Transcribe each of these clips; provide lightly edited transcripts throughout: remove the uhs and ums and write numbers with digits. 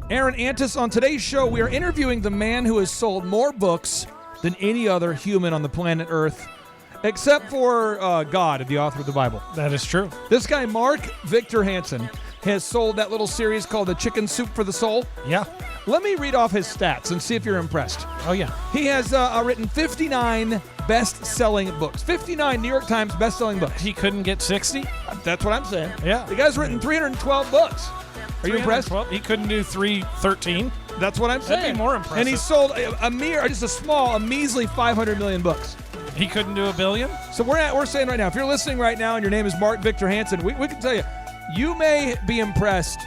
Aaron Antis. On today's show, we are interviewing the man who has sold more books than any other human on the planet Earth, except for God, the author of the Bible. That is true. This guy, Mark Victor Hansen, has sold that little series called The Chicken Soup for the Soul. Yeah. Let me read off his stats and see if you're impressed. Oh, yeah. He has written 59 best-selling books. 59 New York Times best-selling books. He couldn't get 60? That's what I'm saying. Yeah. The guy's written 312 books. Are you impressed? He couldn't do 313. That's what I'm saying. That'd be more impressive. And he sold a measly 500 million books. He couldn't do $1 billion? So we're saying right now, if you're listening right now and your name is Mark Victor Hansen, we can tell you, you may be impressed.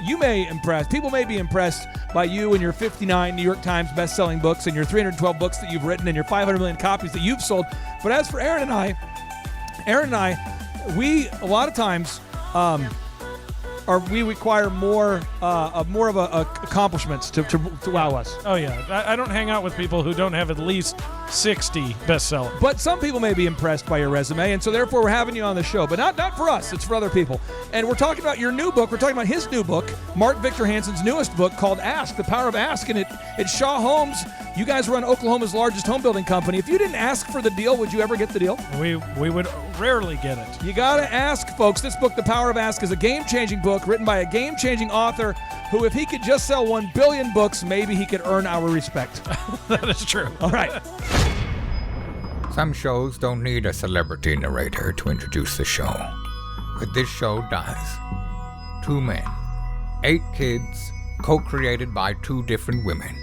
People may be impressed by you and your 59 New York Times best-selling books and your 312 books that you've written and your 500 million copies that you've sold. But as for Aaron and I, we a lot of times we require more of accomplishments to wow us. Oh, yeah. I don't hang out with people who don't have at least 60 bestsellers. But some people may be impressed by your resume, and so therefore we're having you on the show. But not for us. It's for other people. And we're talking about your new book. We're talking about his new book, Mark Victor Hansen's newest book called Ask, The Power of Ask. And it's Shaw Homes. You guys run Oklahoma's largest home building company. If you didn't ask for the deal, would you ever get the deal? We would rarely get it. You got to ask, folks. This book, The Power of Ask, is a game-changing book written by a game-changing author who, if he could just sell 1 billion books, maybe he could earn our respect. That is true. All right. Some shows don't need a celebrity narrator to introduce the show, but this show does. 2 men, 8 kids, co-created by 2 different women,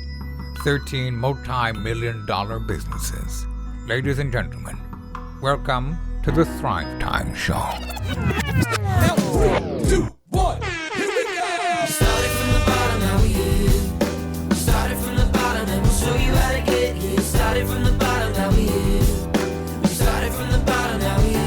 13 multi-million-dollar businesses. Ladies and gentlemen, welcome to the Thrive Time Show. Now, 3, 2, 1, here we go! Started from the bottom, now we here. Started from the bottom, and we'll show you how to get here. Started from the bottom, now we here. Started from the bottom, now we here.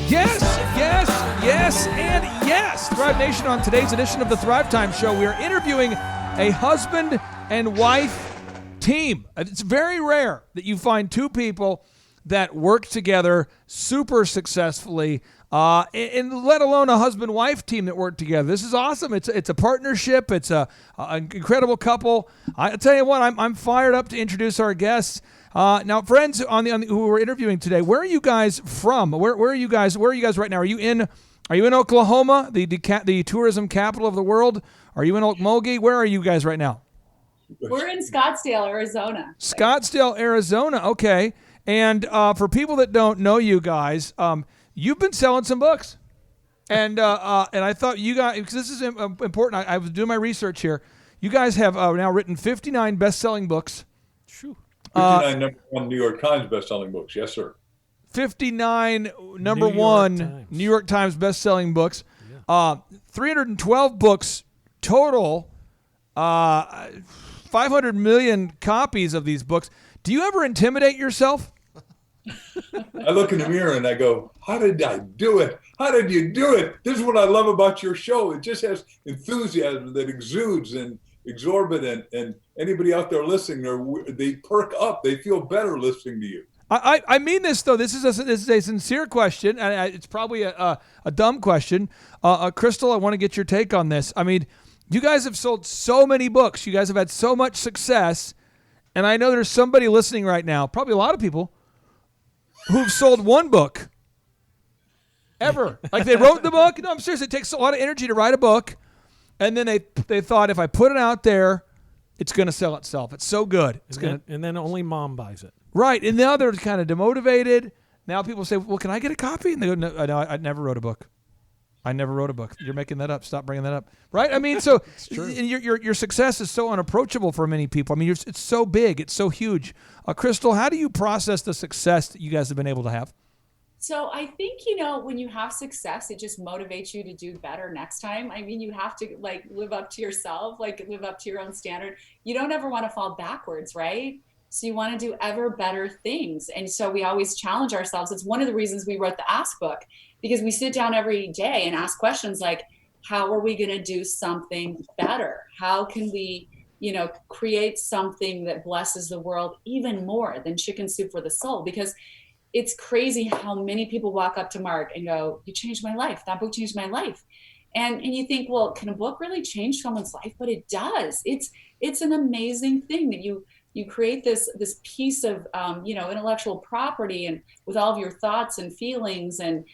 Yes, and yes! Thrive Nation, on today's edition of the Thrive Time Show, we are interviewing a husband and wife team. It's very rare that you find 2 people that work together super successfully, and let alone a husband-wife team that work together. This is awesome. It's a partnership. It's an incredible couple. I tell you what, I'm fired up to introduce our guests. Now, friends who we're interviewing today, where are you guys from? Where are you guys right now? Are you in Oklahoma, the tourism capital of the world? Are you in Okmulgee? Where are you guys right now? We're in Scottsdale, Arizona. Scottsdale, Arizona. Okay. And for people that don't know you guys, you've been selling some books, and I thought you guys, because this is important. I was doing my research here. You guys have now written 59 best-selling books. 59 number 1 New York Times best-selling books. Yes, sir. 59 number 1 New York Times best-selling books. 312 books total. 500 million copies of these books. Do you ever intimidate yourself? I look in the mirror and I go, how did I do it? How did you do it? This is what I love about your show. It just has enthusiasm that exudes and exorbitant. And anybody out there listening, they perk up. They feel better listening to you. I mean this, though. This is a sincere question, and it's probably a dumb question. Crystal, I want to get your take on this. I mean, you guys have sold so many books. You guys have had so much success. And I know there's somebody listening right now, probably a lot of people, who've sold 1 book ever. Like they wrote the book. No, I'm serious. It takes a lot of energy to write a book. And then they thought, if I put it out there, it's going to sell itself. It's so good. And then only mom buys it. Right. And now they're kind of demotivated. Now people say, well, can I get a copy? And they go, no, I never wrote a book. I never wrote a book. You're making that up. Stop bringing that up. Right? I mean, so your success is so unapproachable for many people. I mean, it's so big. It's so huge. Crystal, how do you process the success that you guys have been able to have? So I think, when you have success, it just motivates you to do better next time. I mean, you have to live up to yourself, live up to your own standard. You don't ever want to fall backwards, right? So you want to do ever better things. And so we always challenge ourselves. It's one of the reasons we wrote the Ask book, because we sit down every day and ask questions like, how are we going to do something better? How can we, create something that blesses the world even more than chicken soup for the soul? Because it's crazy how many people walk up to Mark and go, you changed my life. That book changed my life. And you think, well, can a book really change someone's life? But it does. It's an amazing thing that you create this piece of intellectual property, and with all of your thoughts and feelings and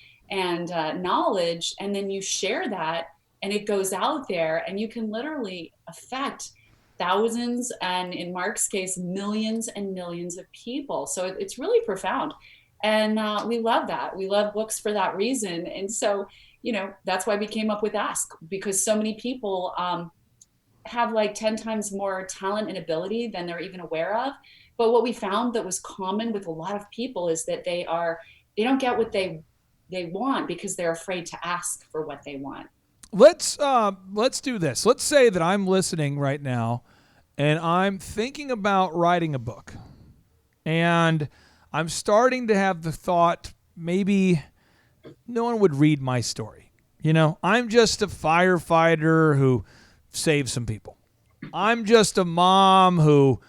knowledge, and then you share that, and it goes out there, and you can literally affect thousands, and in Mark's case, millions and millions of people. So it's really profound. And we love that. We love books for that reason. And so, that's why we came up with Ask, because so many people have like 10 times more talent and ability than they're even aware of. But what we found that was common with a lot of people is that they don't get what they want because they're afraid to ask for what they want. Let's do this. Let's say that I'm listening right now and I'm thinking about writing a book, and I'm starting to have the thought, maybe no one would read my story. I'm just a firefighter who saved some people. I'm just a mom who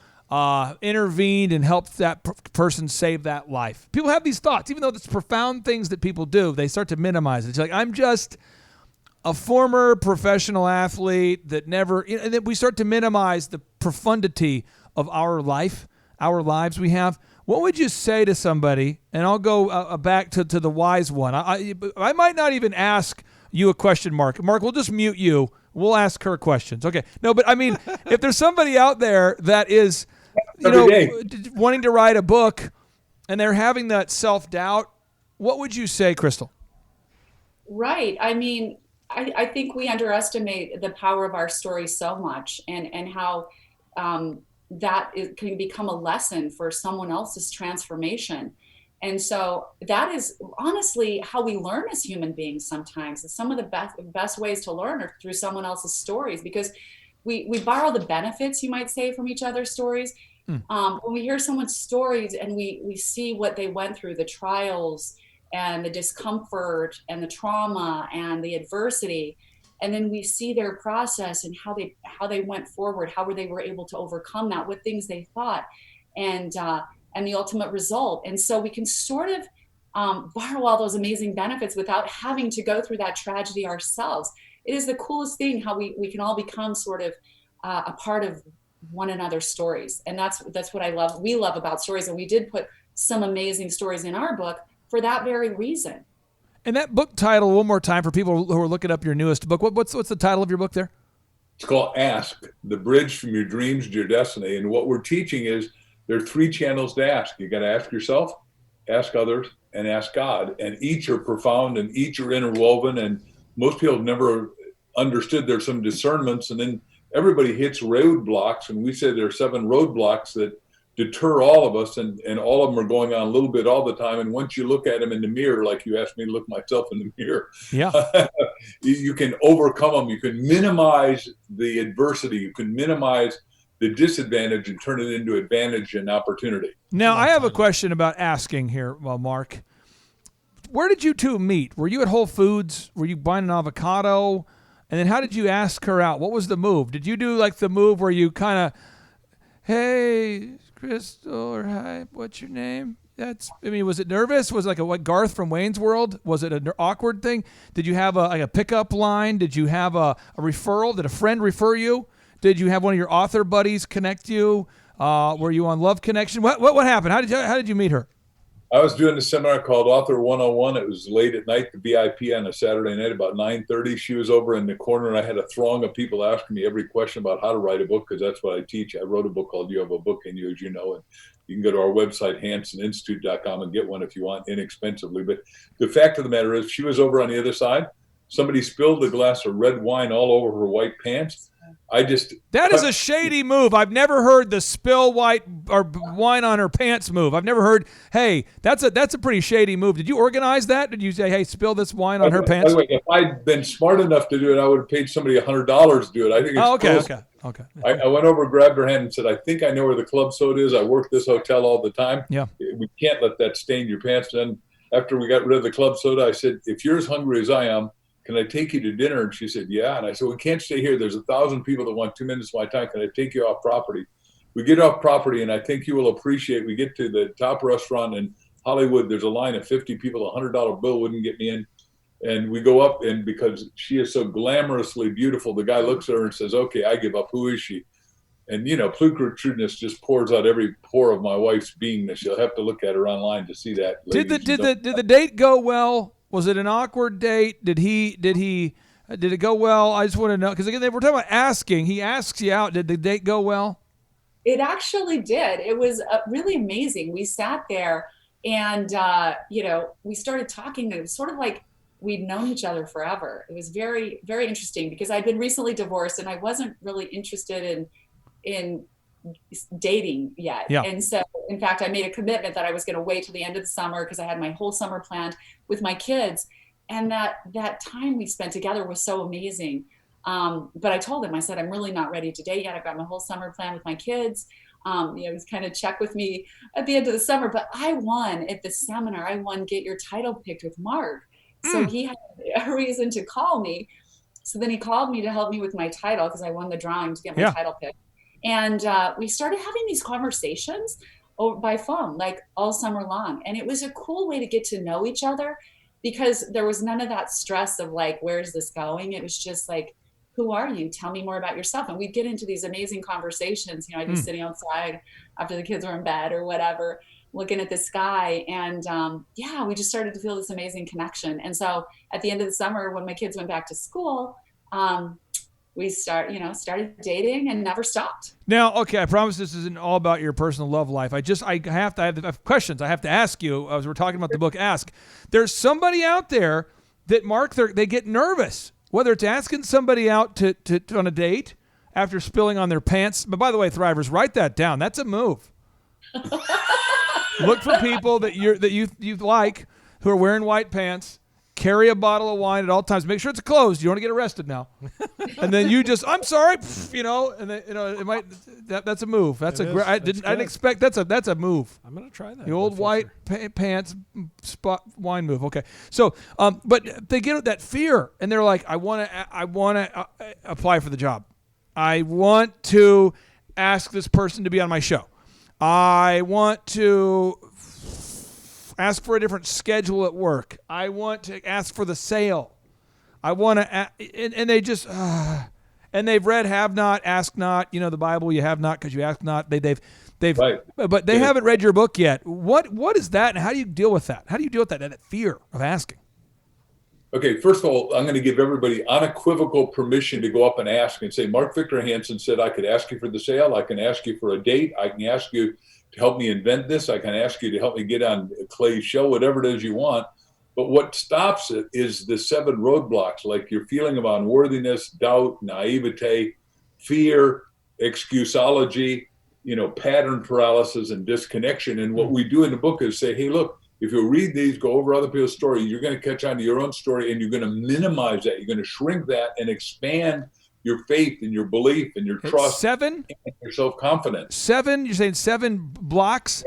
intervened and helped that person save that life. People have these thoughts, even though it's profound things that people do, they start to minimize it. It's like, I'm just a former professional athlete that never, and then we start to minimize the profundity of our lives we have. What would you say to somebody, and I'll go back to the wise one. I might not even ask you a question, Mark. Mark, we'll just mute you. We'll ask her questions. Okay. No, but I mean, if there's somebody out there that is, wanting to write a book and they're having that self-doubt, what would you say, Crystal? Right. I mean, I think we underestimate the power of our story so much, and how can become a lesson for someone else's transformation. And so that is honestly how we learn as human beings sometimes. And some of the best ways to learn are through someone else's stories, because we borrow the benefits, you might say, from each other's stories. When we hear someone's stories and we see what they went through, the trials and the discomfort and the trauma and the adversity, and then we see their process and how they went forward, how they were able to overcome that, what things they thought, and the ultimate result. And so we can sort of borrow all those amazing benefits without having to go through that tragedy ourselves. It is the coolest thing how we can all become sort of a part of one another's stories. And that's what I love. We love about stories. And we did put some amazing stories in our book for that very reason. And that book title, one more time for people who are looking up your newest book. What's the title of your book there? It's called Ask, the bridge from your dreams to your destiny. And what we're teaching is there are 3 channels to ask. You got to ask yourself, ask others, and ask God. And each are profound and each are interwoven. And most people have never understood there's some discernments. And then everybody hits roadblocks. And we say there are 7 roadblocks that deter all of us. And all of them are going on a little bit all the time. And once you look at them in the mirror, like you asked me to look myself in the mirror, you can overcome them. You can minimize the adversity. You can minimize the disadvantage and turn it into advantage and opportunity. Now, I have a question about asking here, Mark. Where did you two meet? Were you at Whole Foods? Were you buying an avocado? And then how did you ask her out? What was the move? Did you do like the move where you kind of, hey, Crystal, or hi, what's your name? Was it nervous? Was it like Garth from Wayne's World? Was it an awkward thing? Did you have a pickup line? Did you have a referral? Did a friend refer you? Did you have one of your author buddies connect you? Were you on Love Connection? What happened? How did you meet her? I was doing a seminar called Author 101. It was late at night, the VIP on a Saturday night, about 9:30. She was over in the corner, and I had a throng of people asking me every question about how to write a book, because that's what I teach. I wrote a book called You Have a Book in You, as you know, and you can go to our website, HansenInstitute.com, and get one if you want, inexpensively. But the fact of the matter is, she was over on the other side. Somebody spilled a glass of red wine all over her white pants. That is a shady move. I've never heard the spill white or wine on her pants move. I've never heard, hey, that's a pretty shady move. Did you organize that? Did you say, hey, spill this wine on her pants? By the way, if I'd been smart enough to do it, I would have paid somebody $100 to do it. I think it's okay. I went over, grabbed her hand and said, I think I know where the club soda is. I work this hotel all the time. Yeah. We can't let that stain your pants. Then after we got rid of the club soda, I said, if you're as hungry as I am, can I take you to dinner? And she said, yeah. And I said, we can't stay here. There's 1,000 people that want 2 minutes of my time. Can I take you off property? We get off property, and I think you will appreciate, we get to the top restaurant in Hollywood. There's a line of 50 people. $100 bill wouldn't get me in. And we go up, and because she is so glamorously beautiful, the guy looks at her and says, "Okay, I give up. Who is she?" And, prudeness just pours out every pore of my wife's beingness. You'll have to look at her online to see that. Did the date go well? Was it an awkward date? Did it go well? I just want to know, because again, they were talking about asking. He asks you out. Did the date go well? It actually did. It was really amazing. We sat there and, we started talking. It was sort of like we'd known each other forever. It was very, very interesting because I'd been recently divorced and I wasn't really interested in dating yet. Yeah. And so, in fact, I made a commitment that I was going to wait till the end of the summer because I had my whole summer planned with my kids. And that time we spent together was so amazing. But I told him, I said, I'm really not ready to date yet. I've got my whole summer planned with my kids. He's kind of checked with me at the end of the summer, but I won at the seminar. I won Get Your Title Picked with Mark. So he had a reason to call me. So then he called me to help me with my title because I won the drawing to get my title picked. And we started having these conversations by phone, like all summer long. And it was a cool way to get to know each other because there was none of that stress of like, where's this going? It was just like, who are you? Tell me more about yourself. And we'd get into these amazing conversations. I'd be sitting outside after the kids were in bed or whatever, looking at the sky. And we just started to feel this amazing connection. And so at the end of the summer, when my kids went back to school, we started dating and never stopped. Now, okay, I promise this isn't all about your personal love life. I have questions I have to ask you as we're talking about the book Ask. There's somebody out there that, Mark, they get nervous, whether it's asking somebody out to on a date after spilling on their pants. But by the way, Thrivers, write that down. That's a move. Look for people that you like who are wearing white pants. Carry a bottle of wine at all times. Make sure it's closed. You don't want to get arrested now. And then you just, I'm sorry, and then, it might. That's a move. That's I didn't expect. That's a move. I'm gonna try that. The old white pants spot wine move. Okay. So, but they get that fear, and they're like, I want to apply for the job. I want to ask this person to be on my show. I want to ask for a different schedule at work. I want to ask for the sale. I want to, and they just, and they've read "Have not, ask not." The Bible. You have not because you ask not. They've, right. But they haven't read your book yet. What is that, and how do you deal with that? How do you deal with that fear of asking? Okay, first of all, I'm going to give everybody unequivocal permission to go up and ask and say, Mark Victor Hansen said I could ask you for the sale. I can ask you for a date. I can ask you to help me invent this. I can ask you to help me get on Clay's show, whatever it is you want. But what stops it is the 7 roadblocks, like your feeling of unworthiness, doubt, naivete, fear, excusology, pattern paralysis and disconnection. And what we do in the book is say, hey, look, if you read these, go over other people's stories, you're going to catch on to your own story and you're going to minimize that. You're going to shrink that and expand your faith and your belief and your trust. 7? And your self-confidence. 7? You're saying 7 blocks?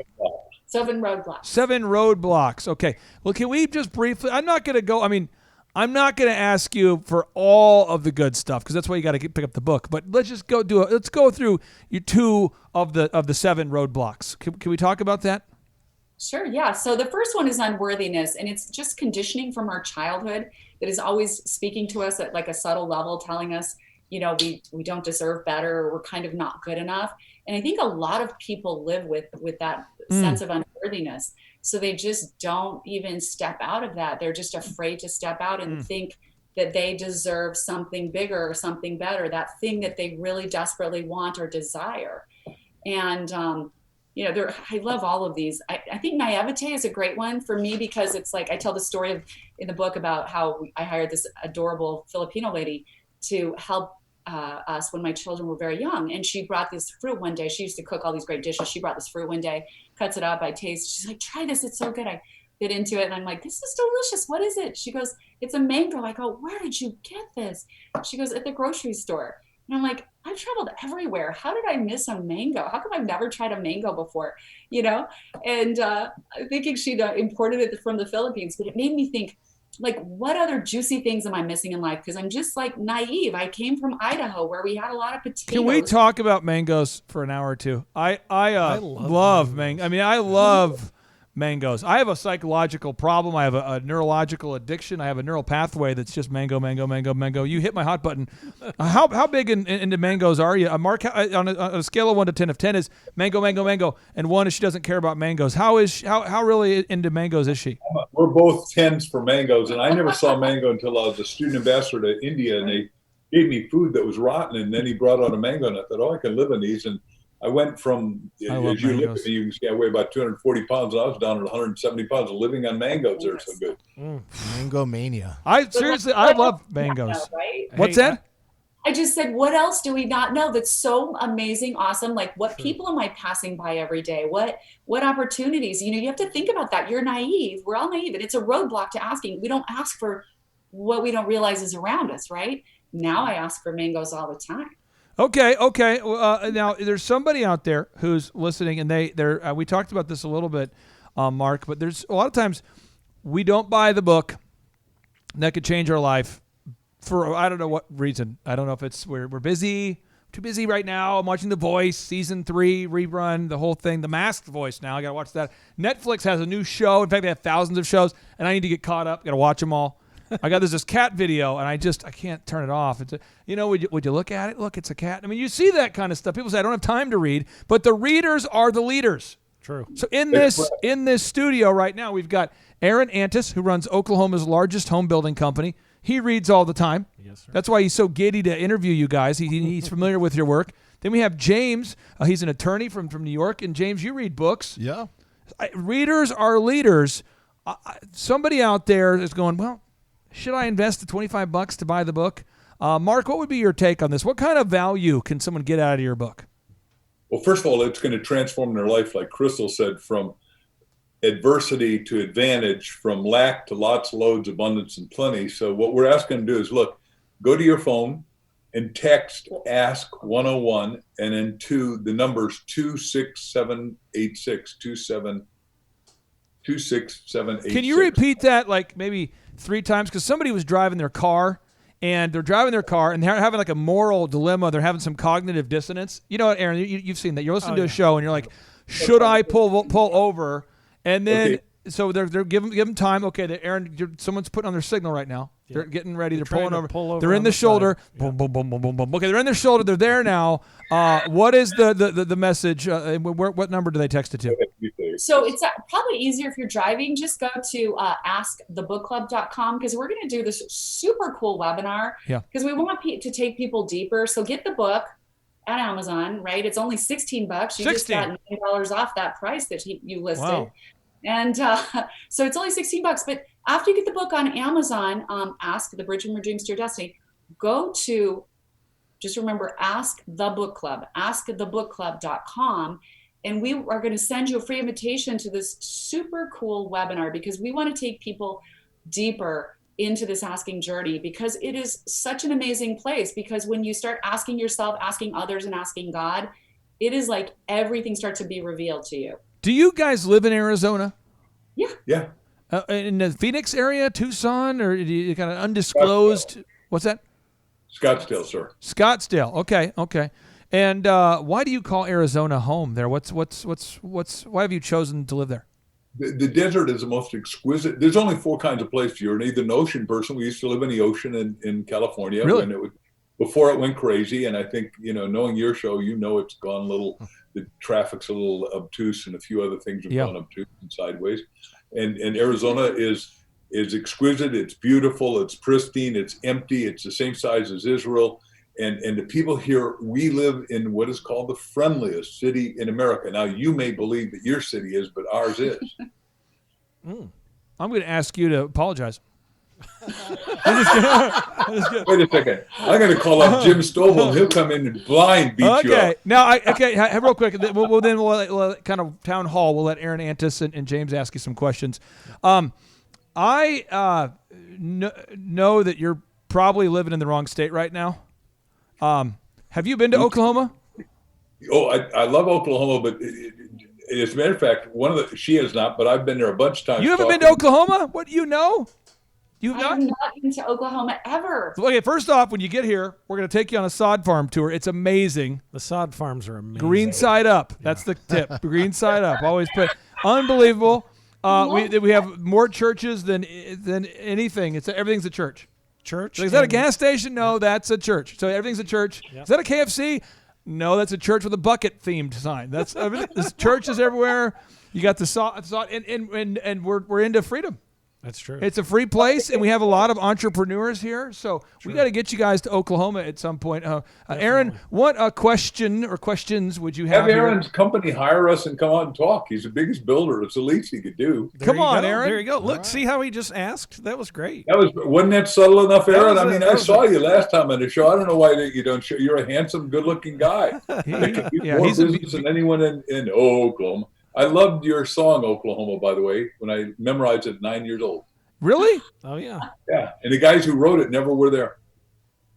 7 roadblocks. 7 roadblocks. Okay. Well, can we just briefly, I'm not going to ask you for all of the good stuff because that's why you got to pick up the book. But let's just let's go through your 2 of the 7 roadblocks. Can we talk about that? Sure. Yeah. So the first one is unworthiness, and it's just conditioning from our childhood that is always speaking to us at like a subtle level, telling us, we don't deserve better, or we're kind of not good enough. And I think a lot of people live with that sense of unworthiness. So they just don't even step out of that. They're just afraid to step out and think that they deserve something bigger or something better, that thing that they really desperately want or desire. And, I love all of these. I think naivete is a great one for me because it's like I tell the story in the book about how I hired this adorable Filipino lady to help us when my children were very young. And she brought this fruit one day. She used to cook all these great dishes. She brought this fruit one day, cuts it up, I taste. She's like, try this. It's so good. I bit into it and I'm like, this is delicious. What is it? She goes, it's a mango. I go, where did you get this? She goes, at the grocery store. And I'm like, I've traveled everywhere. How did I miss a mango? How come I've never tried a mango before? And thinking she imported it from the Philippines, but it made me think, like, what other juicy things am I missing in life? Because I'm just like naive. I came from Idaho where we had a lot of potatoes. Can we talk about mangoes for an hour or two? I love mango. I mean, I love mangoes. I have a psychological problem. I have a neurological addiction. I have a neural pathway that's just mango, mango, mango, mango. You hit my hot button. How big into mangoes are you? Mark, on a scale of 1 to 10, if 10 is mango, mango, mango, and 1 is she doesn't care about mangoes, how really into mangoes is she? We're both 10s for mangoes, and I never saw mango until I was a student ambassador to India, and they gave me food that was rotten, and then he brought out a mango, and I thought, oh, I can live on these. And I went from, as you look at me, you can see I weigh about 240 pounds, and I was down at 170 pounds, living on mangoes. They're so good. Mango mania. I love mangoes. Right? What's that? I just said, what else do we not know that's so amazing, awesome? Like, what people am I passing by every day? What opportunities? You have to think about that. You're naive. We're all naive, and it's a roadblock to asking. We don't ask for what we don't realize is around us, right? Now I ask for mangoes all the time. Okay. Now there's somebody out there who's listening, and they're we talked about this a little bit, Mark. But there's a lot of times we don't buy the book that could change our life for I don't know what reason. I don't know if it's we're busy, too busy right now. I'm watching The Voice season 3 rerun, the whole thing, The Masked Voice. Now I gotta watch that. Netflix has a new show. In fact, they have thousands of shows, and I need to get caught up. Gotta watch them all. There's this cat video, and I can't turn it off. It's would you look at it? Look, it's a cat. I mean, you see that kind of stuff. People say I don't have time to read, but the readers are the leaders. True. So in this studio right now, we've got Aaron Antis, who runs Oklahoma's largest home building company. He reads all the time. Yes, sir. That's why he's so giddy to interview you guys. He's familiar with your work. Then we have James. He's an attorney from New York, and James, you read books. Yeah. Readers are leaders. Somebody out there is going, well, should I invest the $25 to buy the book? Mark, what would be your take on this? What kind of value can someone get out of your book? Well, first of all, it's going to transform their life, like Crystal said, from adversity to advantage, from lack to lots, loads, abundance, and plenty. So what we're asking them to do is, look, go to your phone and text Ask 101 and then the numbers 26786, 26786. Can you repeat that like maybe 3 times? Because somebody was driving their car, and they're having like a moral dilemma. They're having some cognitive dissonance. You know what, Aaron? You've seen that. You're listening to a show, and you're like, should I pull over? And then so they're give them time. Okay, Aaron, someone's putting on their signal right now. Yeah. They're getting ready. They're pulling over. They're in the shoulder. Boom, boom, boom, boom, boom, boom. Okay, they're in their shoulder. They're there now. What is the message? What number do they text it to? So it's probably easier if you're driving. Just go to askthebookclub.com, because we're going to do this super cool webinar. Yeah. Because we want to take people deeper. So get the book at Amazon, right? It's only $16. You just got $9 off that price that you listed. Wow. And so it's only $16. But after you get the book on Amazon, Ask the Bridge from Your Dreams to Your Destiny, go to, just remember, Ask the Book Club, askthebookclub.com. And we are going to send you a free invitation to this super cool webinar, because we want to take people deeper into this asking journey, because it is such an amazing place. Because when you start asking yourself, asking others, and asking God, it is like everything starts to be revealed to you. Do you guys live in Arizona? Yeah. Yeah. In the Phoenix area, Tucson, or do you kind of undisclosed? Scottsdale. What's that? Scottsdale, sir. Scottsdale. Okay. And why do you call Arizona home there? Why have you chosen to live there? The desert is the most exquisite. There's only 4 kinds of places. You're either an ocean person. We used to live in the ocean in California. Really? Before it went crazy. And I think, knowing your show, it's gone a little, the traffic's a little obtuse, and a few other things have gone obtuse and sideways. And Arizona is exquisite. It's beautiful. It's pristine. It's empty. It's the same size as Israel. And the people here, we live in what is called the friendliest city in America. Now, you may believe that your city is, but ours is. I'm going to ask you to apologize. Wait a second. I'm going to call up Jim Stovall, and he'll come in and blind beat you up. Now, real quick. We'll kind of town hall. We'll let Aaron Antis and James ask you some questions. I know that you're probably living in the wrong state right now. Have you been to Oklahoma? Oh, I love Oklahoma, but as a matter of fact, she has not, but I've been there a bunch of times. You haven't been to Oklahoma? What do you know? You've not? I have not been to Oklahoma ever. Okay, first off, when you get here, we're going to take you on a sod farm tour. It's amazing. The sod farms are amazing. Green side up. That's the tip. Green side up. Always put. Unbelievable. We have more churches than anything. Everything's a church. Church. So is that a gas station? No, that's a church. So everything's a church. Yep. Is that a KFC? No, that's a church with a bucket themed sign. That's everything. There's churches everywhere. You got the salt, and we're into freedom. That's true. It's a free place, and we have a lot of entrepreneurs here. So we got to get you guys to Oklahoma at some point. Aaron, what question or questions would you have? Have Aaron's company hire us and come out and talk. He's the biggest builder. It's the least he could do. Come on, Aaron. There you go. Look, see how he just asked? That was great. Wasn't that subtle enough, Aaron? I saw you last time on the show. I don't know why you don't show. You're a handsome, good-looking guy. More business than anyone in Oklahoma. I loved your song, Oklahoma, by the way, when I memorized it at 9 years old. Really? Oh, yeah. Yeah. And the guys who wrote it never were there.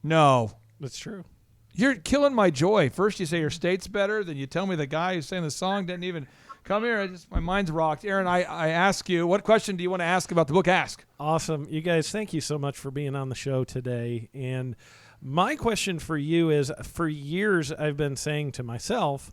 No. That's true. You're killing my joy. First you say your state's better, then you tell me the guy who's saying the song didn't even come here. My mind's rocked. Aaron, I ask you, what question do you want to ask about the book? Ask. Awesome. You guys, thank you so much for being on the show today. And my question for you is, for years I've been saying to myself,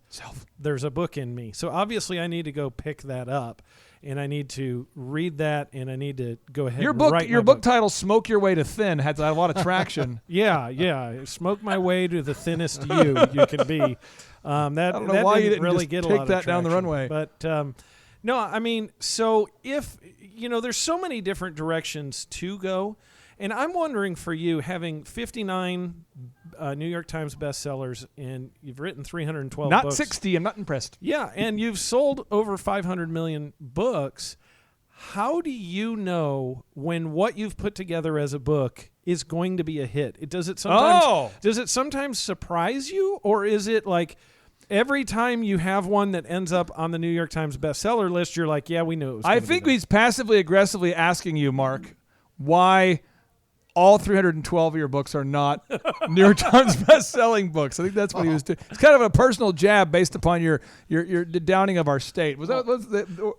there's a book in me. So obviously I need to go pick that up, and I need to read that, and I need to go ahead and write your book title, Smoke Your Way to Thin, had a lot of traction. Yeah. Smoke my way to the thinnest you can be. I don't know why you didn't really just get a take lot that of down the traction. runway. But no, I mean, so if, there's so many different directions to go. And I'm wondering for you, having 59 New York Times bestsellers, and you've written 312 Not books. 60. I'm not impressed. Yeah, and you've sold over 500 million books. How do you know when what you've put together as a book is going to be a hit? Does it sometimes surprise you, or is it like every time you have one that ends up on the New York Times bestseller list, you're like, yeah, we knew it was I think he's passively aggressively asking you, Mark, why all 312 of your books are not New York Times best-selling books. I think that's what he was doing. It's kind of a personal jab based upon your downing of our state.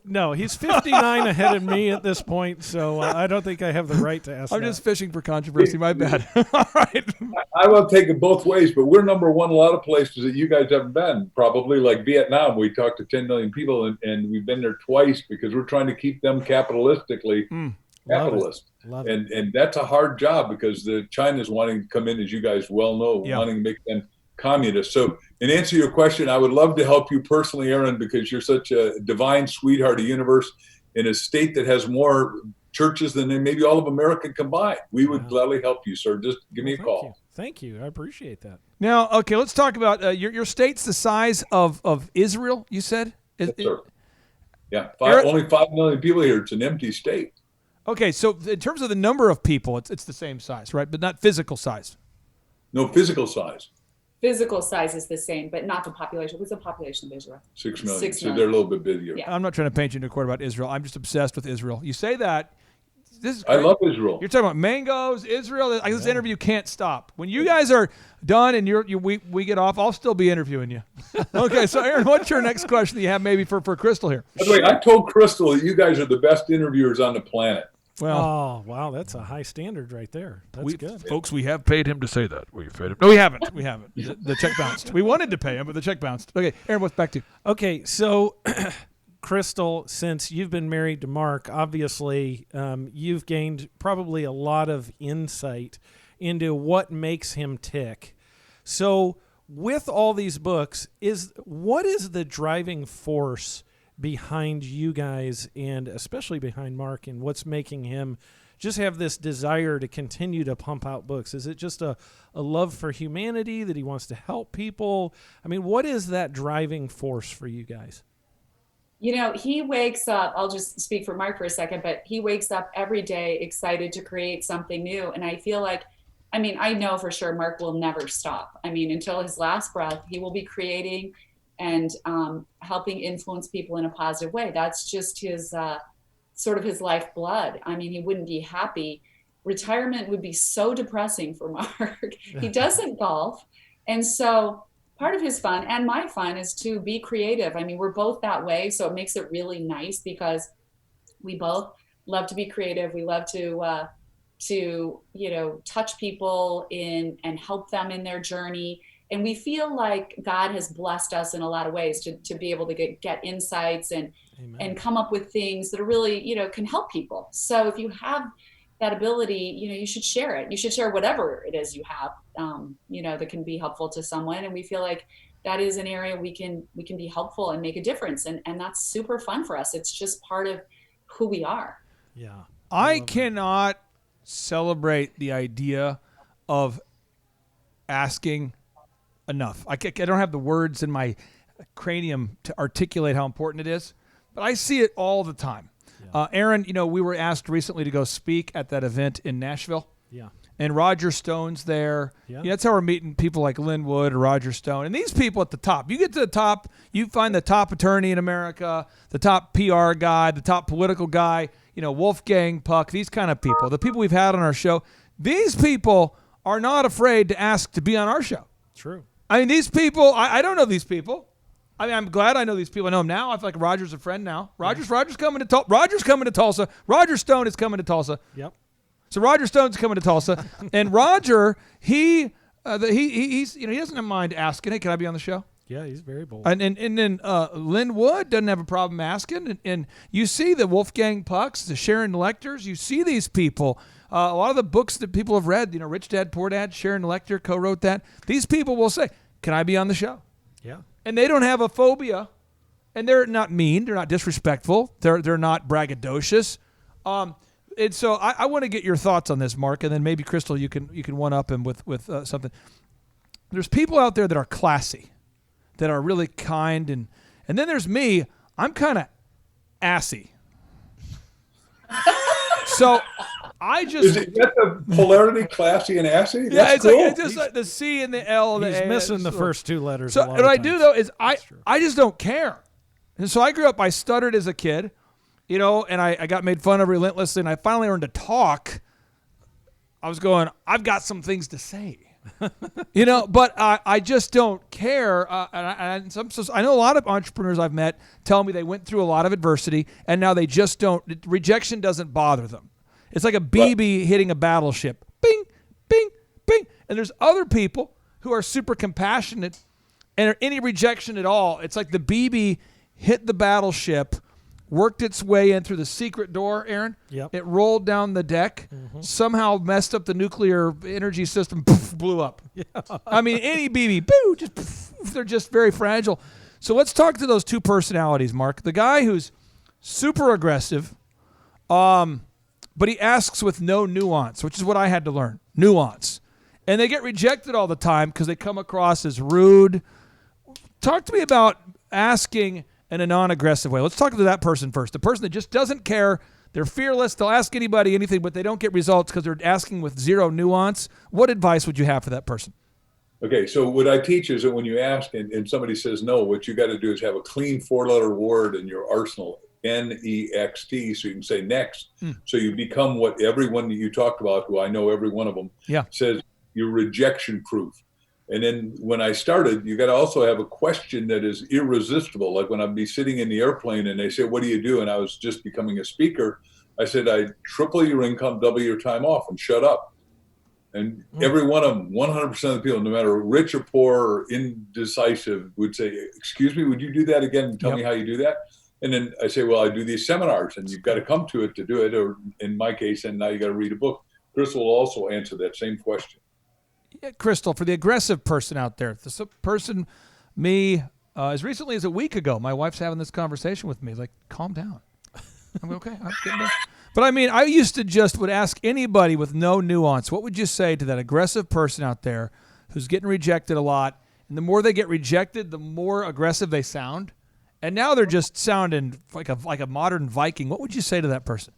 No, he's 59 ahead of me at this point, so I don't think I have the right to ask I'm that. just fishing for controversy. My bad. All right. I will take it both ways, but we're number one in a lot of places that you guys haven't been. Probably like Vietnam, we talked to 10 million people, and we've been there twice because we're trying to keep them capitalistically capitalist. Love it. And that's a hard job because China's wanting to come in, as you guys well know, wanting to make them communist. So in answer to your question, I would love to help you personally, Aaron, because you're such a divine sweetheart of the universe in a state that has more churches than maybe all of America combined. We would gladly help you, sir. Just give me a call. Thank you. I appreciate that. Now, okay, let's talk about your state's the size of Israel, you said? Yes, sir. Yeah, only 5 million people here. It's an empty state. Okay, so in terms of the number of people, it's the same size, right? But not physical size. No, physical size. Physical size is the same, but not the population. What's the population of Israel? 6 million. 6 So million. they're a little bit bigger. Yeah. I'm not trying to paint you into a corner about Israel. I'm just obsessed with Israel. You say that. This is I great. love Israel. You're talking about mangoes, Israel. This interview can't stop. When you guys are done and we get off, I'll still be interviewing you. Okay, so Aaron, what's your next question that you have maybe for Crystal here? By the way, I told Crystal that you guys are the best interviewers on the planet. Well, oh, wow, that's a high standard right there. That's good. Folks, we have paid him to say that. We've paid him. No, we haven't. We haven't. The check bounced. We wanted to pay him, but the check bounced. Okay, Aaron, what's back to you? Okay, so Crystal, since you've been married to Mark, obviously you've gained probably a lot of insight into what makes him tick. So with all these books, what is the driving force behind you guys, and especially behind Mark, and what's making him just have this desire to continue to pump out books? Is it just a love for humanity that he wants to help people? I mean, what is that driving force for you guys? He wakes up, I'll just speak for Mark for a second, but he wakes up every day excited to create something new. And I feel like, I know for sure Mark will never stop. Until his last breath, he will be creating and helping influence people in a positive way. That's just his sort of his lifeblood. He wouldn't be happy. Retirement would be so depressing for Mark. He doesn't golf. And so part of his fun and my fun is to be creative. We're both that way. So it makes it really nice because we both love to be creative. We love to touch people and help them in their journey. And we feel like God has blessed us in a lot of ways to be able to get insights and and come up with things that are really, can help people. So if you have that ability, you should share it. You should share whatever it is you have, that can be helpful to someone. And we feel like that is an area we can be helpful and make a difference. And that's super fun for us. It's just part of who we are. Yeah. I cannot celebrate the idea of asking enough. I don't have the words in my cranium to articulate how important it is, but I see it all the time. Yeah. Aaron, we were asked recently to go speak at that event in Nashville. Yeah. And Roger Stone's there. Yeah. That's how we're meeting people like Lynn Wood or Roger Stone. And these people at the top. You get to the top, you find the top attorney in America, the top PR guy, the top political guy, Wolfgang Puck, these kind of people. The people we've had on our show. These people are not afraid to ask to be on our show. True. I mean, these people, I don't know these people. I mean, I'm glad I know these people. I know them now. I feel like Roger's a friend now. Roger's coming to Tulsa. Roger's coming to Tulsa. Roger Stone is coming to Tulsa. Yep. So Roger Stone's coming to Tulsa, and Roger, he's he doesn't mind asking, hey, can I be on the show? Yeah, he's very bold. And then Lynn Wood doesn't have a problem asking, and you see the Wolfgang Pucks, the Sharon Lecters, you see these people. A lot of the books that people have read, Rich Dad, Poor Dad, Sharon Lecter co-wrote that. These people will say, can I be on the show? Yeah. And they don't have a phobia, and they're not mean, they're not disrespectful, they're not braggadocious. And so I want to get your thoughts on this, Mark, and then maybe Crystal, you can one up him with something. There's people out there that are classy, that are really kind, and then there's me. I'm kind of assy. So I just is that the polarity, classy and assy? That's cool. it's just like the C and the L. And he's the A. missing the first two letters. So what I do though is I just don't care, and so I grew up. I stuttered as a kid. And I got made fun of relentlessly, and I finally learned to talk. I was going, I've got some things to say, but I just don't care. I know a lot of entrepreneurs I've met tell me they went through a lot of adversity, and now they just don't. Rejection doesn't bother them. It's like a BB hitting a battleship. Bing, bing, bing. And there's other people who are super compassionate, and any rejection at all, it's like the BB hit the battleship, worked its way in through the secret door, Aaron. Yep. It rolled down the deck, somehow messed up the nuclear energy system, poof, blew up. Yeah. I mean, any BB, boo, just poof, they're just very fragile. So let's talk to those two personalities, Mark. The guy who's super aggressive, but he asks with no nuance, which is what I had to learn, nuance. And they get rejected all the time because they come across as rude. Talk to me about asking in a non-aggressive way. Let's talk to that person first. The person that just doesn't care. They're fearless. They'll ask anybody anything, but they don't get results because they're asking with zero nuance. What advice would you have for that person? Okay, so what I teach is that when you ask and somebody says no, what you got to do is have a clean four-letter word in your arsenal, N-E-X-T, so you can say next. So you become what everyone that you talked about, who I know every one of them, says you're rejection-proof. And then when I started, you got to also have a question that is irresistible. Like when I'd be sitting in the airplane and they say, what do you do? And I was just becoming a speaker. I said, I triple your income, double your time off, and shut up. And every one of them, 100% of the people, no matter rich or poor or indecisive, would say, excuse me, would you do that again and tell me how you do that? And then I say, well, I do these seminars and you've got to come to it to do it. Or in my case, and now you got to read a book. Crystal will also answer that same question. Yeah, Crystal, for the aggressive person out there, this person, me, as recently as a week ago, my wife's having this conversation with me. Like, calm down. I'm okay. I'm getting there. But I mean, I used to just would ask anybody with no nuance, what would you say to that aggressive person out there who's getting rejected a lot? And the more they get rejected, the more aggressive they sound. And now they're just sounding like a modern Viking. What would you say to that person?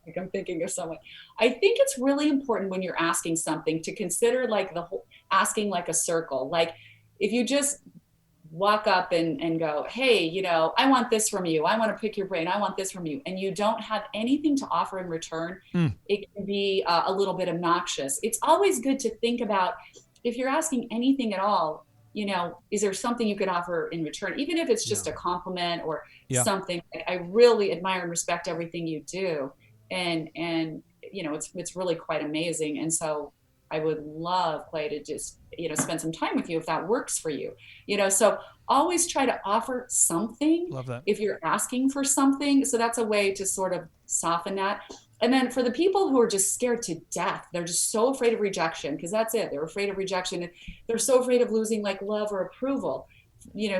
Like I'm thinking of someone. I think it's really important when you're asking something to consider like the whole asking like a circle. Like if you just walk up and go, hey, I want this from you. I want to pick your brain. I want this from you. And you don't have anything to offer in return. It can be a little bit obnoxious. It's always good to think about if you're asking anything at all, is there something you could offer in return? Even if it's just a compliment or something. I really admire and respect everything you do. And it's really quite amazing. And so I would love, Clay, to just, spend some time with you if that works for you. So always try to offer something. Love that. If you're asking for something. So that's a way to sort of soften that. And then for the people who are just scared to death, they're just so afraid of rejection, because that's it. They're afraid of rejection. They're so afraid of losing like love or approval,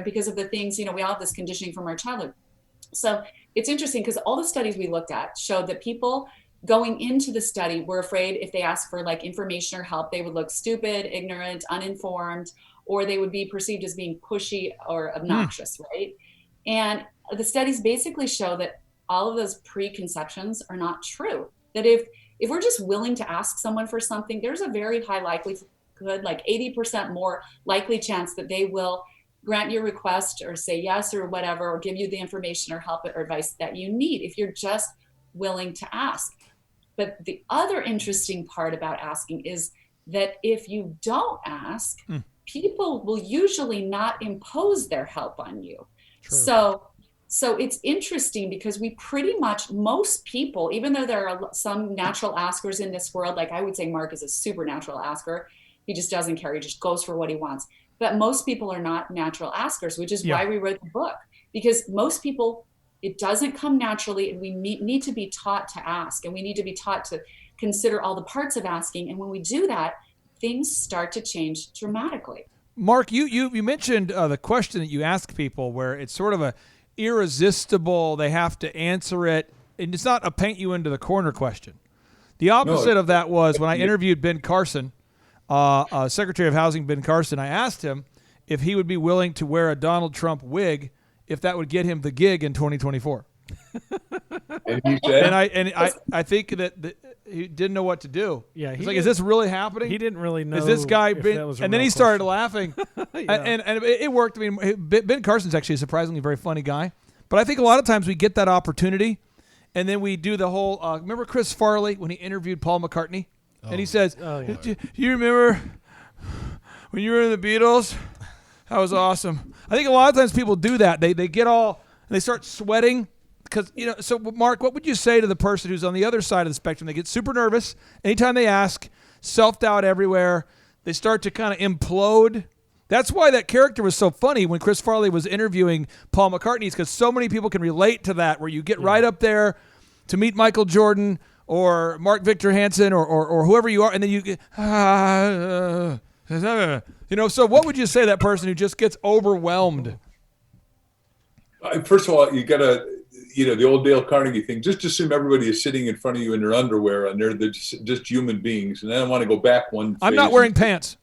because of the things, we all have this conditioning from our childhood. So it's interesting because all the studies we looked at showed that people going into the study were afraid if they asked for like information or help, they would look stupid, ignorant, uninformed, or they would be perceived as being pushy or obnoxious, right? And the studies basically show that all of those preconceptions are not true. That if we're just willing to ask someone for something, there's a very high likelihood, like 80% more likely chance that they will grant your request or say yes or whatever, or give you the information or help or advice that you need if you're just willing to ask. But the other interesting part about asking is that if you don't ask, people will usually not impose their help on you. True. So it's interesting because we pretty much, most people, even though there are some natural askers in this world, like I would say Mark is a supernatural asker. He just doesn't care. He just goes for what he wants. But most people are not natural askers, which is why we wrote the book, because most people, it doesn't come naturally, and we need to be taught to ask, and we need to be taught to consider all the parts of asking. And when we do that, things start to change dramatically. Mark, you mentioned the question that you ask people where it's sort of a irresistible, they have to answer it, and it's not a paint you into the corner question. The opposite of that was when I interviewed Ben Carson, Secretary of Housing Ben Carson. I asked him if he would be willing to wear a Donald Trump wig if that would get him the gig in 2024. And he said, I think that he didn't know what to do. Yeah, he's like, is this really happening? He didn't really know. Is this guy if been? that was a And then real he started question. laughing, and it worked. I mean, Ben Carson's actually a surprisingly very funny guy. But I think a lot of times we get that opportunity, and then we do the whole. Remember Chris Farley when he interviewed Paul McCartney, and he says, do you remember when you were in the Beatles? That was awesome. I think a lot of times people do that. They get all, they start sweating. Because, so Mark, what would you say to the person who's on the other side of the spectrum? They get super nervous anytime they ask, self-doubt everywhere. They start to kind of implode. That's why that character was so funny when Chris Farley was interviewing Paul McCartney, because so many people can relate to that, where you get right up there to meet Michael Jordan or Mark Victor Hansen or whoever you are, and then you get, so what would you say to that person who just gets overwhelmed? First of all, you got to, the old Dale Carnegie thing, just assume everybody is sitting in front of you in their underwear and they're just human beings. And then I want to go back one phase. I'm not wearing pants.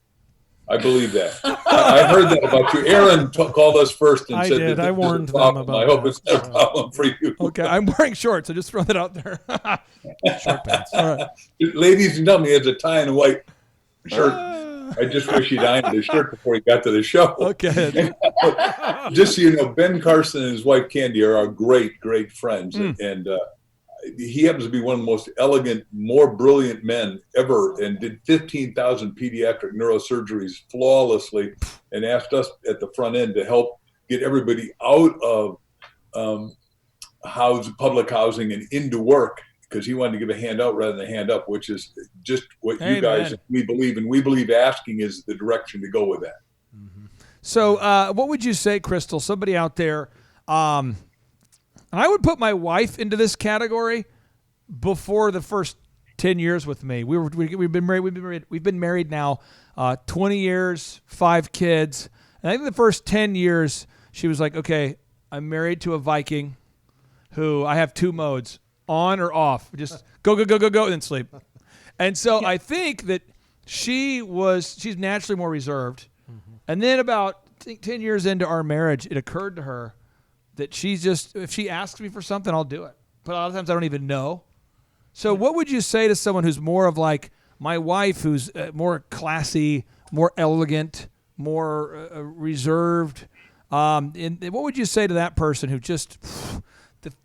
I believe that. I heard that about you. Aaron called us first and said that I this warned is a problem. them about I hope that. it's not a problem for you. Okay, I'm wearing shorts. I just throw that out there. Short pants. All right. Ladies, you tell me he has a tie and a white shirt. I just wish he'd ironed his shirt before he got to the show. Okay. Just so you know, Ben Carson and his wife Candy are our great, great friends. And he happens to be one of the most elegant, more brilliant men ever, and did 15,000 pediatric neurosurgeries flawlessly, and asked us at the front end to help get everybody out of public housing and into work, because he wanted to give a hand out rather than a hand up, which is just what you guys, we believe. And we believe asking is the direction to go with that. So what would you say, Crystal, somebody out there, and I would put my wife into this category before the first 10 years with me. We've been married now 20 years, 5 kids. And I think the first 10 years, she was like, okay, I'm married to a Viking who I have 2 modes, on or off. Just go, and then sleep. And so I think that she's naturally more reserved. And then about 10 years into our marriage, it occurred to her that if she asks me for something, I'll do it. But a lot of times I don't even know. So what would you say to someone who's more of like my wife, who's more classy, more elegant, more reserved? And what would you say to that person who just,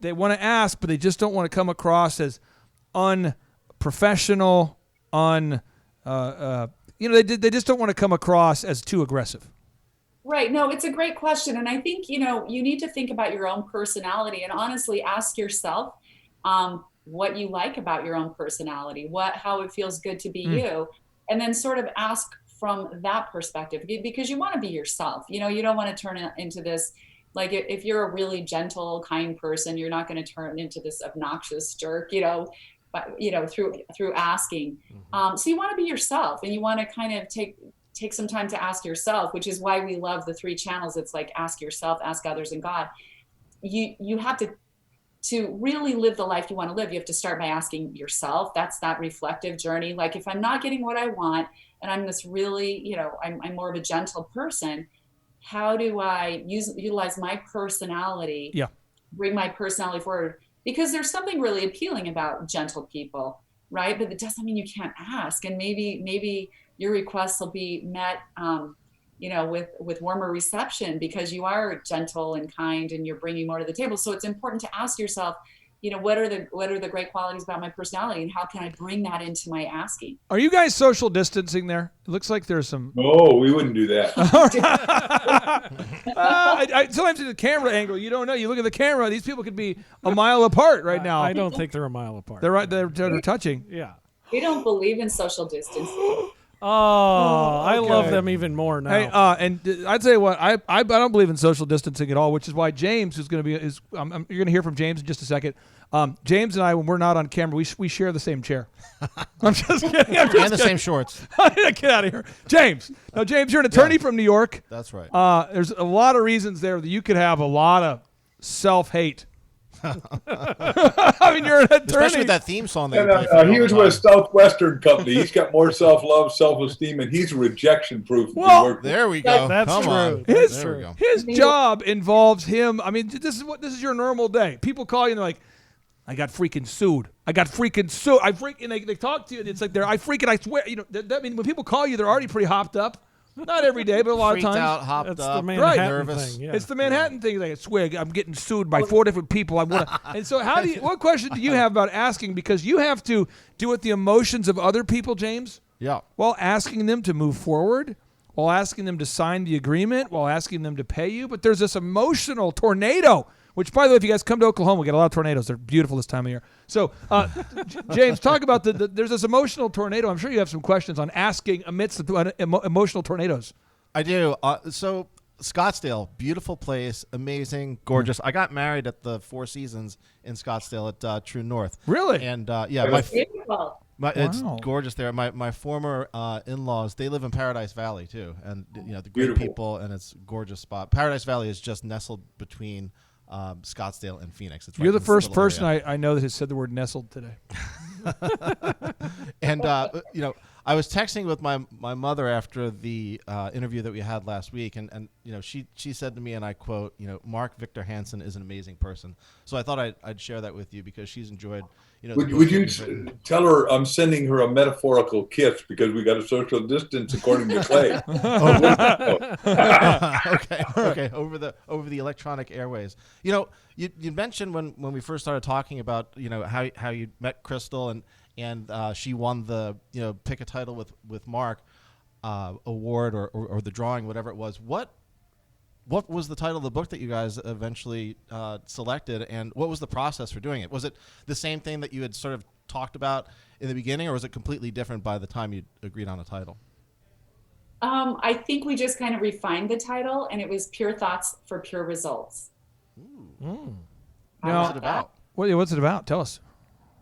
they want to ask, but they just don't want to come across as unprofessional, they just don't want to come across as too aggressive? Right. No, it's a great question. And I think, you need to think about your own personality and honestly ask yourself what you like about your own personality, how it feels good to be you. and then sort of ask from that perspective, because you want to be yourself. You don't want to turn it into this, like if you're a really gentle, kind person, you're not going to turn into this obnoxious jerk, but through asking. So you want to be yourself, and you want to kind of take some time to ask yourself, which is why we love the 3 channels. It's like ask yourself, ask others, and God. You have to really live the life you want to live. You have to start by asking yourself. That's that reflective journey. Like if I'm not getting what I want, and I'm this really, I'm more of a gentle person, how do I utilize my personality? Yeah. Bring my personality forward, because there's something really appealing about gentle people, right? But it doesn't mean you can't ask, and maybe your requests will be met, with warmer reception, because you are gentle and kind and you're bringing more to the table. So it's important to ask yourself, what are the great qualities about my personality, and how can I bring that into my asking? Are you guys social distancing there? It looks like there's some. No, we wouldn't do that. I sometimes in the camera angle, you don't know. You look at the camera; these people could be a mile apart right now. I don't think they're a mile apart. They're right. They're touching. Yeah. We don't believe in social distancing. I okay. love them even more now. Hey, and I'd say what I don't believe in social distancing at all, which is why James is going to be you're going to hear from James in just a second. James and I, when we're not on camera, we share the same chair. I'm just kidding. And the same shorts. Get out of here, James. Now, James, you're an attorney from New York. That's right. There's a lot of reasons there that you could have a lot of self-hate. I mean, you're an attorney. Especially with that theme song that you play for he was with a Southwestern company. He's got more self-love, self-esteem, and he's rejection-proof. Well, There we go. That's Come true. on. His, There we go. his job involves him. I mean, this is your normal day. People call you and they're like, I got freaking sued. And they talk to you, and it's like I swear. I mean, when people call you, they're already pretty hopped up. Not every day, but a lot Freaked of times. out, hopped That's up, the Manhattan nervous. thing. Yeah. It's the Manhattan thing. Like, I swear, I'm getting sued by 4 different people. And so, what question do you have about asking? Because you have to deal with the emotions of other people, James, Yeah. while asking them to move forward, while asking them to sign the agreement, while asking them to pay you. But there's this emotional tornado. Which, by the way, if you guys come to Oklahoma, we get a lot of tornadoes. They're beautiful this time of year. So, James, talk about there's this emotional tornado. I'm sure you have some questions on asking amidst the emotional tornadoes. I do. So Scottsdale, beautiful place, amazing, gorgeous. I got married at the Four Seasons in Scottsdale at True North. Really? And Beautiful. it's Wow. gorgeous there. My former in-laws, they live in Paradise Valley too, and the great Beautiful. people, and it's a gorgeous spot. Paradise Valley is just nestled between Scottsdale and Phoenix. It's right You're the in this first little person area. I know that has said the word nestled today. And I was texting with my mother after the interview that we had last week, and she said to me, and I quote, Mark Victor Hansen is an amazing person. So I thought I'd share that with you because she's enjoyed. Would you tell her I'm sending her a metaphorical kiss because we got a social distance according to Clay? okay, over the electronic airways. You mentioned when we first started talking about how you met Crystal and she won the pick a title with Mark award or the drawing, whatever it was. What was the title of the book that you guys eventually selected, and what was the process for doing it? Was it the same thing that you had sort of talked about in the beginning, or was it completely different by the time you agreed on a title? I think we just kind of refined the title, and it was Pure Thoughts for Pure Results. What's it about? What's it about? Tell us.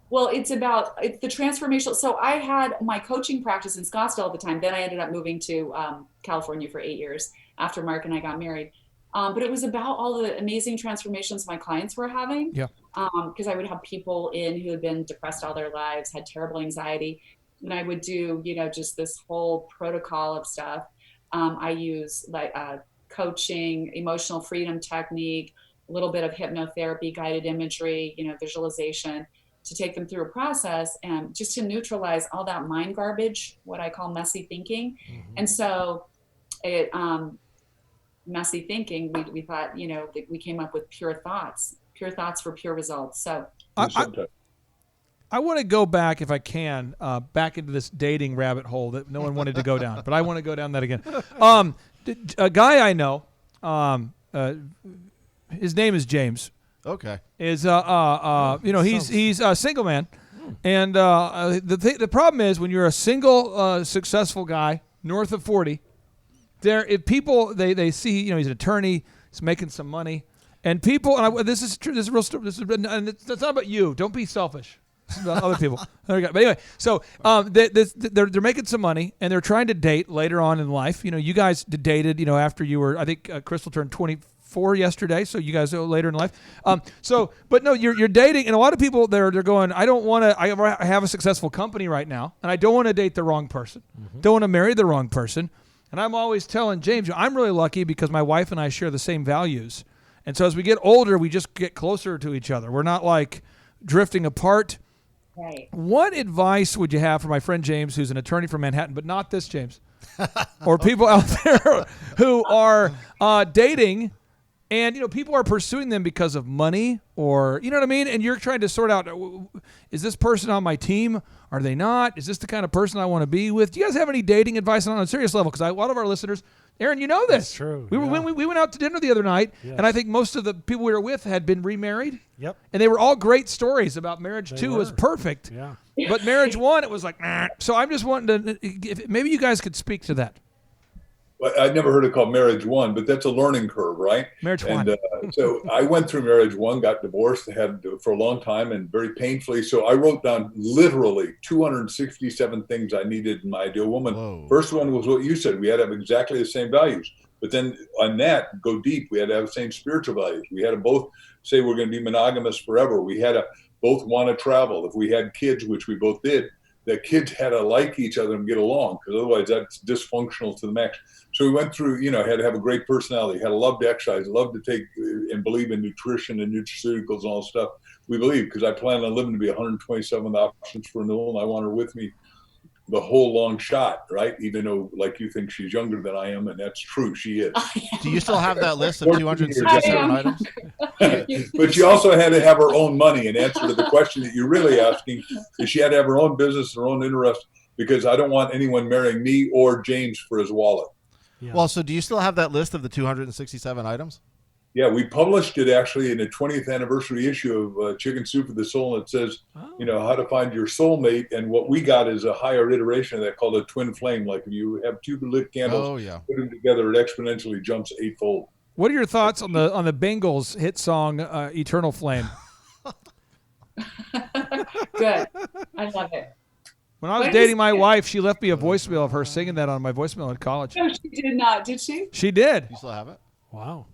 Well, it's the transformational. So I had my coaching practice in Scottsdale at the time. Then I ended up moving to California for 8 years after Mark and I got married. But it was about all the amazing transformations my clients were having. Yeah. Because I would have people in who had been depressed all their lives, had terrible anxiety. And I would do, just this whole protocol of stuff. I use like coaching, emotional freedom technique, a little bit of hypnotherapy, guided imagery, visualization, to take them through a process and just to neutralize all that mind garbage, what I call messy thinking. Mm-hmm. And so messy thinking, we thought, that we came up with pure thoughts for pure results. So I want to go back, if I can, back into this dating rabbit hole that no one wanted to go down, but I want to go down that again. A guy I know, his name is James. Okay. Is he's a single man, And the problem is when you're a single successful guy north of 40, if people they see he's an attorney, he's making some money, and people this is true. This is real story. And it's not about you. Don't be selfish. This is about other people. There we go. But anyway, so they're making some money and they're trying to date later on in life. You guys dated after you were, I think Crystal turned 24 yesterday, so you guys are later in life. But no, you're dating, and a lot of people they're going, I don't want to. I have a successful company right now, and I don't want to date the wrong person. Don't want to marry the wrong person. And I'm always telling James, I'm really lucky because my wife and I share the same values, and so as we get older, we just get closer to each other. We're not like drifting apart. Right. What advice would you have for my friend James, who's an attorney from Manhattan, but not this James, or people out there who are dating, and people are pursuing them because of money, or you know what I mean? And you're trying to sort out: is this person on my team? Are they not? Is this the kind of person I want to be with? Do you guys have any dating advice on a serious level? Because a lot of our listeners, Aaron, you know this. That's true. We went out to dinner the other night, and I think most of the people we were with had been remarried. Yep. And they were all great stories about marriage. Two was perfect. Yeah. But marriage one, it was like, nah. So I'm just wanting to, maybe you guys could speak to that. Well, I'd never heard it called marriage one, but that's a learning curve, right? Marriage one. And so I went through marriage one, got divorced, had for a long time and very painfully. So I wrote down literally 267 things I needed in my ideal woman. Whoa. First one was what you said. We had to have exactly the same values. But then on that, go deep. We had to have the same spiritual values. We had to both say we're going to be monogamous forever. We had to both want to travel. If we had kids, which we both did, the kids had to like each other and get along, because otherwise that's dysfunctional to the max. So we went through, had to have a great personality, had to love to exercise, love to take and believe in nutrition and nutraceuticals and all that stuff. We believe, because I plan on living to be 127 options for renewal, and I want her with me the whole long shot, right? Even though, like, you think she's younger than I am, and that's true, she is. Do you still have that list of 267 items? But she also had to have her own money. In answer to the question that you're really asking, is she had to have her own business, her own interest, because I don't want anyone marrying me or James for his wallet. Yeah. Well, so do you still have that list of the 267 items? Yeah, we published it actually in the 20th anniversary issue of Chicken Soup for the Soul. And it says, how to find your soulmate. And what we got is a higher iteration of that called a twin flame. Like if you have two lit candles, put them together, it exponentially jumps eightfold. What are your thoughts on the Bengals hit song "Eternal Flame"? Good. I love it. When I was dating my wife, she left me a voicemail of her singing that on my voicemail in college. No, she did not. Did she? She did. You still have it? Wow.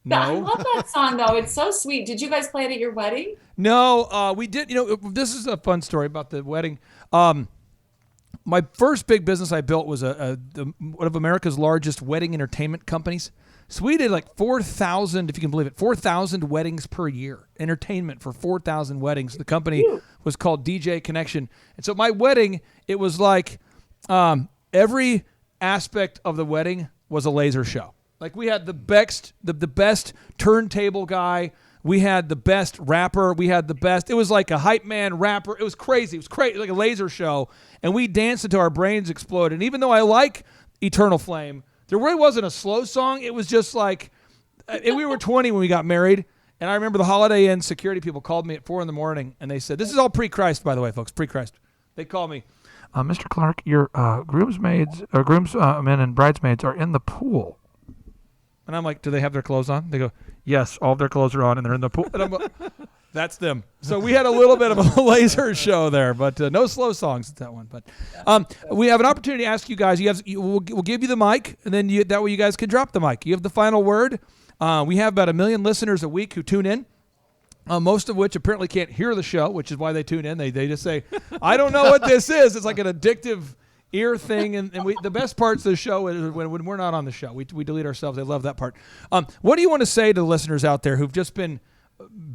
I love that song, though. It's so sweet. Did you guys play it at your wedding? No, we did. This is a fun story about the wedding. My first big business I built was one of America's largest wedding entertainment companies. So we did like 4,000, if you can believe it, 4,000 weddings per year. Entertainment for 4,000 weddings. The company was called DJ Connection. And so my wedding, it was like every aspect of the wedding was a laser show. Like we had the best turntable guy. We had the best rapper. We had the best. It was like a hype man rapper. It was crazy. It was crazy, like a laser show. And we danced until our brains exploded. And even though I like Eternal Flame, there really wasn't a slow song. It was just like, we were 20 when we got married. And I remember the Holiday Inn security people called me at 4 a.m. and they said, this is all pre-Christ, by the way, folks, pre-Christ. They called me, Mr. Clark, your groomsmen and bridesmaids are in the pool. And I'm like, do they have their clothes on? They go, yes, all of their clothes are on, and they're in the pool. And I'm like, that's them. So we had a little bit of a laser show there, but no slow songs at that one. But we have an opportunity to ask you guys. We'll give you the mic, and then that way you guys can drop the mic. You have the final word. We have about 1 million listeners a week who tune in. Most of which apparently can't hear the show, which is why they tune in. They just say, I don't know what this is. It's like an addictive ear thing, and the best parts of the show is when we're not on the show. We delete ourselves. They love that part. What do you want to say to the listeners out there who've just been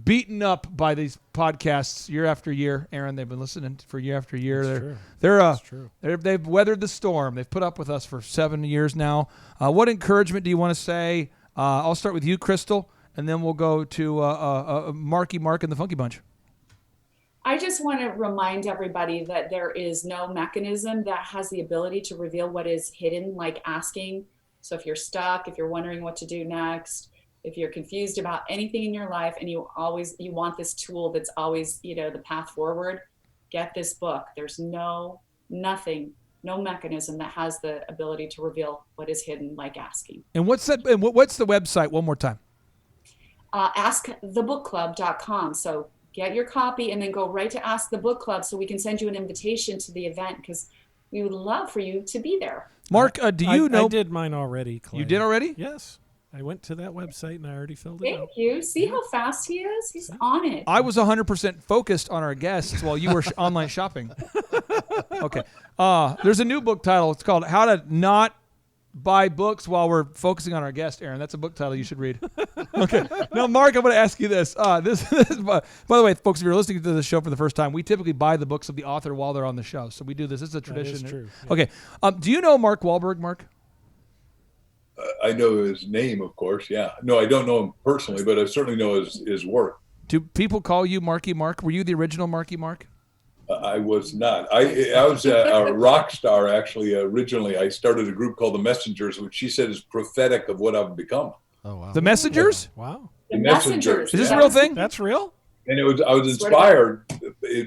beaten up by these podcasts year after year? Aaron, they've been listening for year after year. That's true. They've weathered the storm. They've put up with us for 7 years now. What encouragement do you want to say? I'll start with you, Crystal, and then we'll go to Marky Mark and the Funky Bunch. I just want to remind everybody that there is no mechanism that has the ability to reveal what is hidden, like asking. So if you're stuck, if you're wondering what to do next, if you're confused about anything in your life and you want this tool that's always, the path forward, get this book. There's nothing, no mechanism that has the ability to reveal what is hidden, like asking. And what's that? And what's the website? One more time. Askthebookclub.com. So get your copy and then go right to Ask the Book Club so we can send you an invitation to the event, because we would love for you to be there. Mark, do you know? I did mine already, Clay. You did already? Yes. I went to that website and I already filled it out. Thank you. See how fast he is? He's on it. I was 100% focused on our guests while you were online shopping. Okay. There's a new book title. It's called How to Not Buy Books While We're Focusing on Our Guest, Aaron. That's a book title you should read. Okay. Now, Mark, I'm going to ask you this. By the way, folks, if you're listening to the show for the first time, we typically buy the books of the author while they're on the show. So we do this. This is a tradition. That is true. Yeah. Okay. Do you know Mark Wahlberg, Mark? I know his name, of course. Yeah. No, I don't know him personally, but I certainly know his work. Do people call you Marky Mark? Were you the original Marky Mark? I was not. I was a rock star, actually. Originally, I started a group called the Messengers, which she said is prophetic of what I've become. Oh, wow. The Messengers? Wow. The Messengers. Is this a yeah. real thing? That's real? And I was inspired.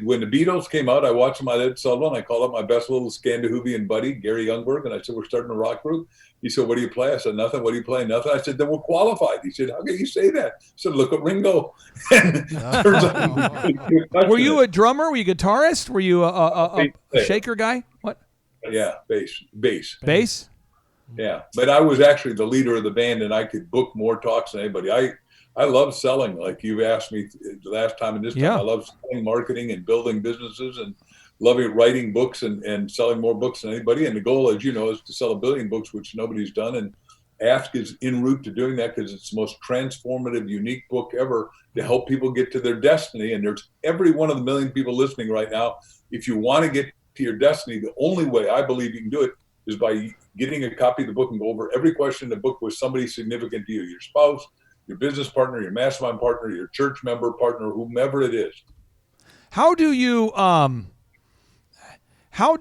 When the Beatles came out, I watched them on Ed Sullivan. I called up my best little Scandinavian buddy, Gary Youngberg, and I said, we're starting a rock group. He said, what do you play? I said, nothing. What do you play? Nothing. I said, then we're qualified. He said, how can you say that? I said, look at Ringo. And turns out, Were you a drummer? Were you a guitarist? Were you a shaker guy? What? Yeah, bass. Bass? Yeah, but I was actually the leader of the band, and I could book more talks than anybody. I love selling, like you asked me the last time and this time. Yeah. I love selling, marketing, and building businesses, and loving writing books and selling more books than anybody. And the goal, as you know, is to sell 1 billion books, which nobody's done. And Ask is en route to doing that because it's the most transformative, unique book ever to help people get to their destiny. And there's every one of the million people listening right now. If you want to get to your destiny, the only way I believe you can do it is by getting a copy of the book and go over every question in the book with somebody significant to you, your spouse, your business partner, your mastermind partner, your church member partner, whomever it is. How do you how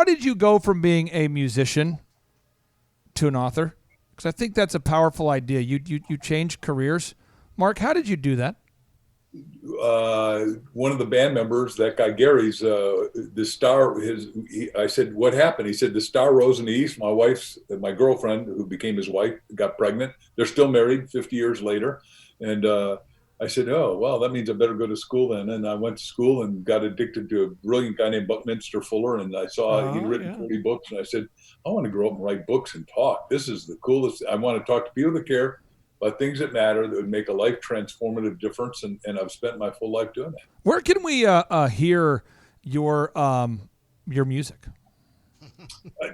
did you go from being a musician to an author? Because I think that's a powerful idea. You changed careers. Mark, how did you do that? One of the band members, that guy Gary's, the star. I said, "What happened?" He said, "The star rose in the east." My girlfriend, who became his wife, got pregnant. They're still married 50 years later, and I said, "Oh, well, that means I better go to school then." And I went to school and got addicted to a brilliant guy named Buckminster Fuller, and I saw he'd written 40 books, and I said, "I want to grow up and write books and talk. This is the coolest. I want to talk to people that care about things that matter, that would make a life transformative difference." And I've spent my full life doing that. Where can we hear your music?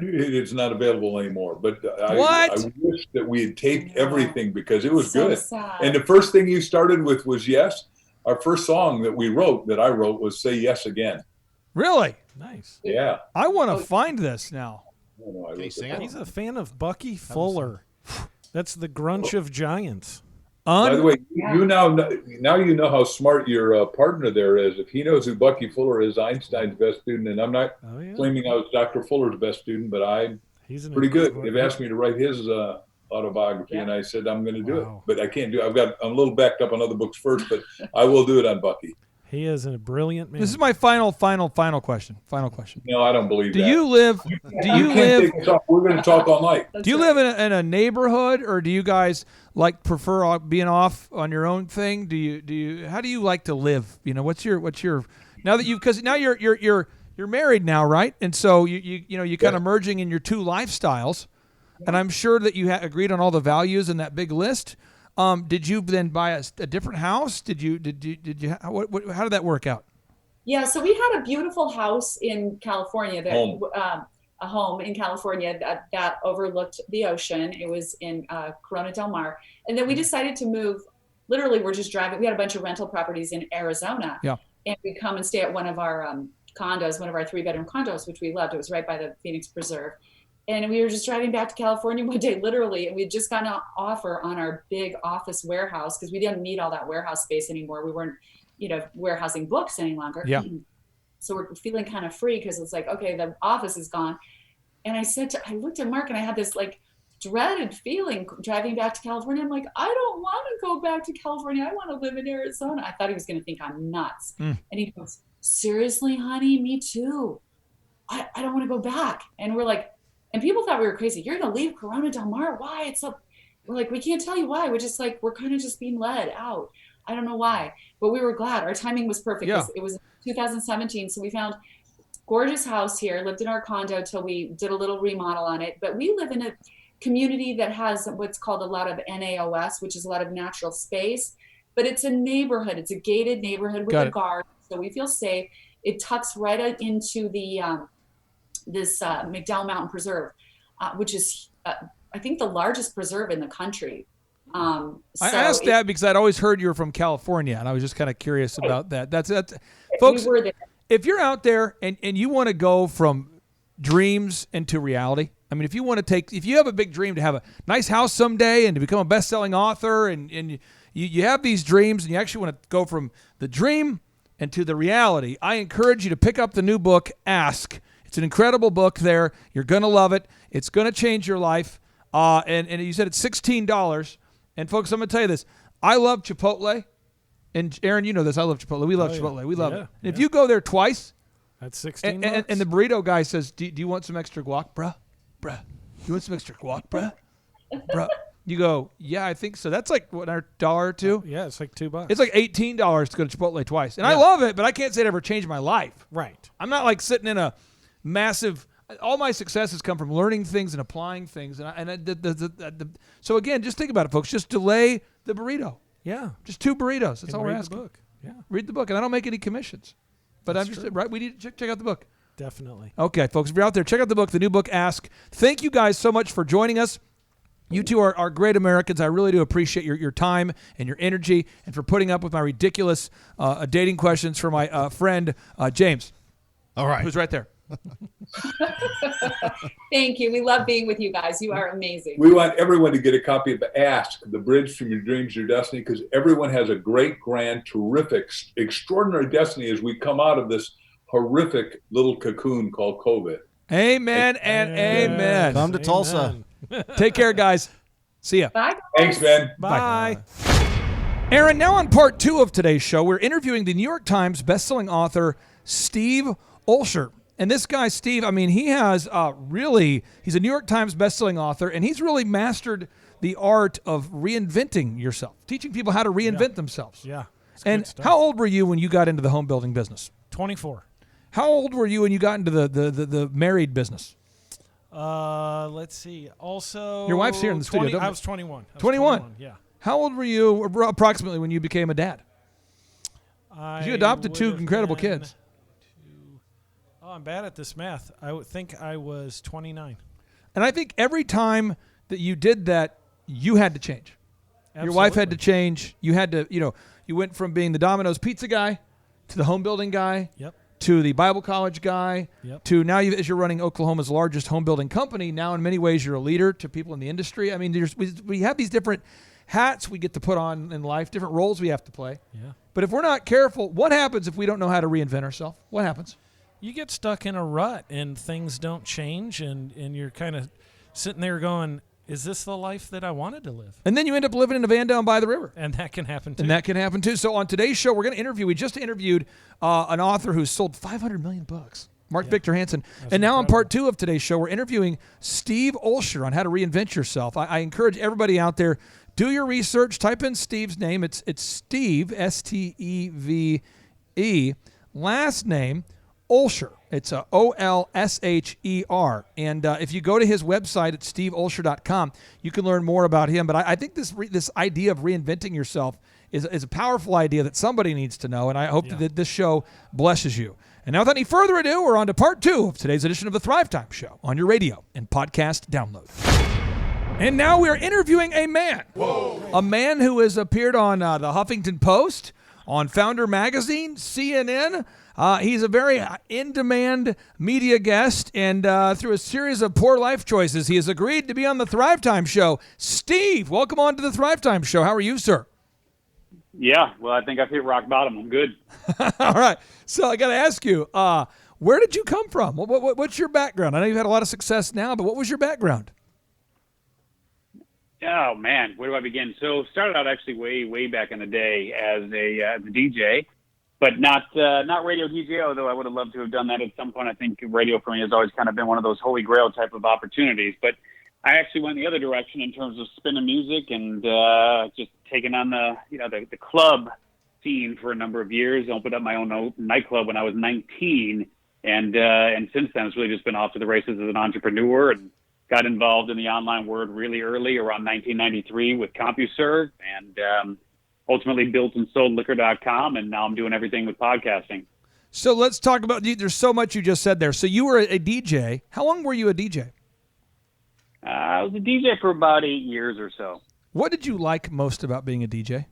It's not available anymore, but I wish that we had taped everything because it was So good. sad. And the first thing you started with was Yes. Our first song that I wrote was Say Yes Again. Really? Nice. Yeah. I want to find this now. Can you sing it? He's a fan of Bucky Fuller. That's the Grunch of Giants. By the way, you now you know how smart your partner there is. If he knows who Bucky Fuller is, Einstein's best student, and I'm not claiming I was Dr. Fuller's best student, but He's pretty good. They've asked me to write his autobiography, and I said I'm going to do it, but I can't do it. I'm a little backed up on other books first, but I will do it on Bucky. He is a brilliant man. This is my final question. Final question. No, I don't believe that. Do you live? We're going to talk all night. Do you live in a neighborhood, or do you guys prefer being off on your own thing? Do you? How do you like to live? You know, what's your now that because now you're married now, right? And so you kind of merging in your two lifestyles, and I'm sure that you agreed on all the values in that big list. Did you then buy a different house? Did you how did that work out? Yeah, so we had a beautiful house in California a home in California that overlooked the ocean. It was in Corona del Mar. And then we decided to move. Literally, we're just driving. We had a bunch of rental properties in Arizona. Yeah. And we'd come and stay at one of our condos, one of our 3-bedroom condos, which we loved. It was right by the Phoenix Preserve. And we were just driving back to California one day, literally, and we had just gotten an offer on our big office warehouse because we didn't need all that warehouse space anymore. We weren't, warehousing books any longer. Yeah. So we're feeling kind of free because it's like, okay, the office is gone. And I looked at Mark and I had this dreaded feeling driving back to California. I'm like, I don't want to go back to California. I want to live in Arizona. I thought he was going to think I'm nuts. And he goes, seriously, honey, me too. I don't want to go back. And we're like, and people thought we were crazy. You're going to leave Corona Del Mar? Why? It's up. We're like, we can't tell you why. We're just like, we're kind of just being led out. I don't know why, but we were glad. Our timing was perfect. Yeah. It was 2017. So we found gorgeous house here, lived in our condo till we did a little remodel on it. But we live in a community that has what's called a lot of NAOS, which is a lot of natural space, but it's a neighborhood. It's a gated neighborhood with a guard. So we feel safe. It tucks right out into the, this McDowell Mountain Preserve, which is, I think, the largest preserve in the country. I asked that because I'd always heard you were from California, and I was just kind of curious about that. That's folks. We were there. If you're out there and you want to go from dreams into reality, I mean, if you have a big dream to have a nice house someday and to become a best-selling author, and you have these dreams and you actually want to go from the dream into the reality, I encourage you to pick up the new book, Ask. It's an incredible book there. You're going to love it. It's going to change your life. And you said it's $16. And folks, I'm going to tell you this. I love Chipotle. And Aaron, you know this. I love Chipotle. We love Chipotle. We love it. And if you go there twice, that's $16. And the burrito guy says, do you want some extra guac, bruh? Bruh. You want some extra guac, bruh? Bruh. You go, yeah, I think so. That's like, what, $1 or $2? Yeah, it's like $2. It's like $18 to go to Chipotle twice. And I love it, but I can't say it ever changed my life. Right. I'm not like sitting in a massive... All my successes come from learning things and applying things. So again, just think about it, folks. Just delay the burrito. Yeah. Just 2 burritos. That's all we're read asking. the book. Yeah. Read the book. And I don't make any commissions. But That's I'm just, true. right? We need to check out the book. Definitely. Okay, folks. If you're out there, check out the book, the new book, Ask. Thank you guys so much for joining us. You two are great Americans. I really do appreciate your time and your energy and for putting up with my ridiculous dating questions for my friend, James. All right. Who's right there. Thank you. We love being with you guys. You are amazing. We want everyone to get a copy of Ask, The Bridge from Your Dreams to Your Destiny, because everyone has a great, grand, terrific, extraordinary destiny as we come out of this horrific little cocoon called COVID. Amen and amen. Come to Tulsa. Take care, guys. See ya. Bye, guys. Thanks, man. Bye. Aaron, now on part 2 of today's show, we're interviewing the New York Times bestselling author Steve Olsher. And this guy, Steve, I mean, he has he's a New York Times bestselling author, and he's really mastered the art of reinventing yourself, teaching people how to reinvent themselves. Yeah. And how old were you when you got into the home building business? 24. How old were you when you got into the married business? Let's see. Also, Your wife's here in the studio. I was 21. 21? Yeah. How old were you approximately when you became a dad? You adopted 2 incredible kids. Oh, I'm bad at this math. I would think I was 29. And I think every time that you did that, you had to change. Absolutely. Your wife had to change. You had to, you went from being the Domino's pizza guy to the home building guy. Yep. To the Bible college guy, Yep. to now as you're running Oklahoma's largest home building company, now in many ways you're a leader to people in the industry. I mean, we have these different hats we get to put on in life, different roles we have to play. Yeah. But if we're not careful, what happens if we don't know how to reinvent ourselves? What happens? You get stuck in a rut and things don't change, and you're kind of sitting there going, is this the life that I wanted to live? And then you end up living in a van down by the river. And that can happen too. So on today's show, we're going to interview, we just interviewed an author who's sold 500 million books, Mark Victor Hansen. And now on part 2 of today's show, we're interviewing Steve Olsher on how to reinvent yourself. I encourage everybody out there, do your research, type in Steve's name. It's Steve, S-T-E-V-E, last name, Olsher. It's O-L-S-H-E-R. And if you go to his website at steveolsher.com, you can learn more about him. But I think this idea of reinventing yourself is a powerful idea that somebody needs to know. And I hope that this show blesses you. And now without any further ado, we're on to part 2 of today's edition of the Thrive Time Show on your radio and podcast download. And now we are interviewing a man. Whoa. A man who has appeared on the Huffington Post, on Founder Magazine, CNN. He's a very in-demand media guest, and through a series of poor life choices, he has agreed to be on the Thrive Time Show. Steve, welcome on to the Thrive Time Show. How are you, sir? Yeah, well, I think I've hit rock bottom. I'm good. All right. So I got to ask you, where did you come from? What's your background? I know you've had a lot of success now, but what was your background? Oh man, where do I begin? So started out actually way back in the day as a DJ, but not radio DJ. Although I would have loved to have done that at some point. I think radio for me has always kind of been one of those holy grail type of opportunities. But I actually went the other direction in terms of spinning music and just taking on the club scene for a number of years. I opened up my own nightclub when I was 19, and since then it's really just been off to the races as an entrepreneur, and got involved in the online world really early, around 1993 with CompuServe, and ultimately built and sold liquor.com, and now I'm doing everything with podcasting. So let's talk about, there's so much you just said there. So you were a DJ. How long were you a DJ? I was a DJ for about 8 years or so. What did you like most about being a DJ?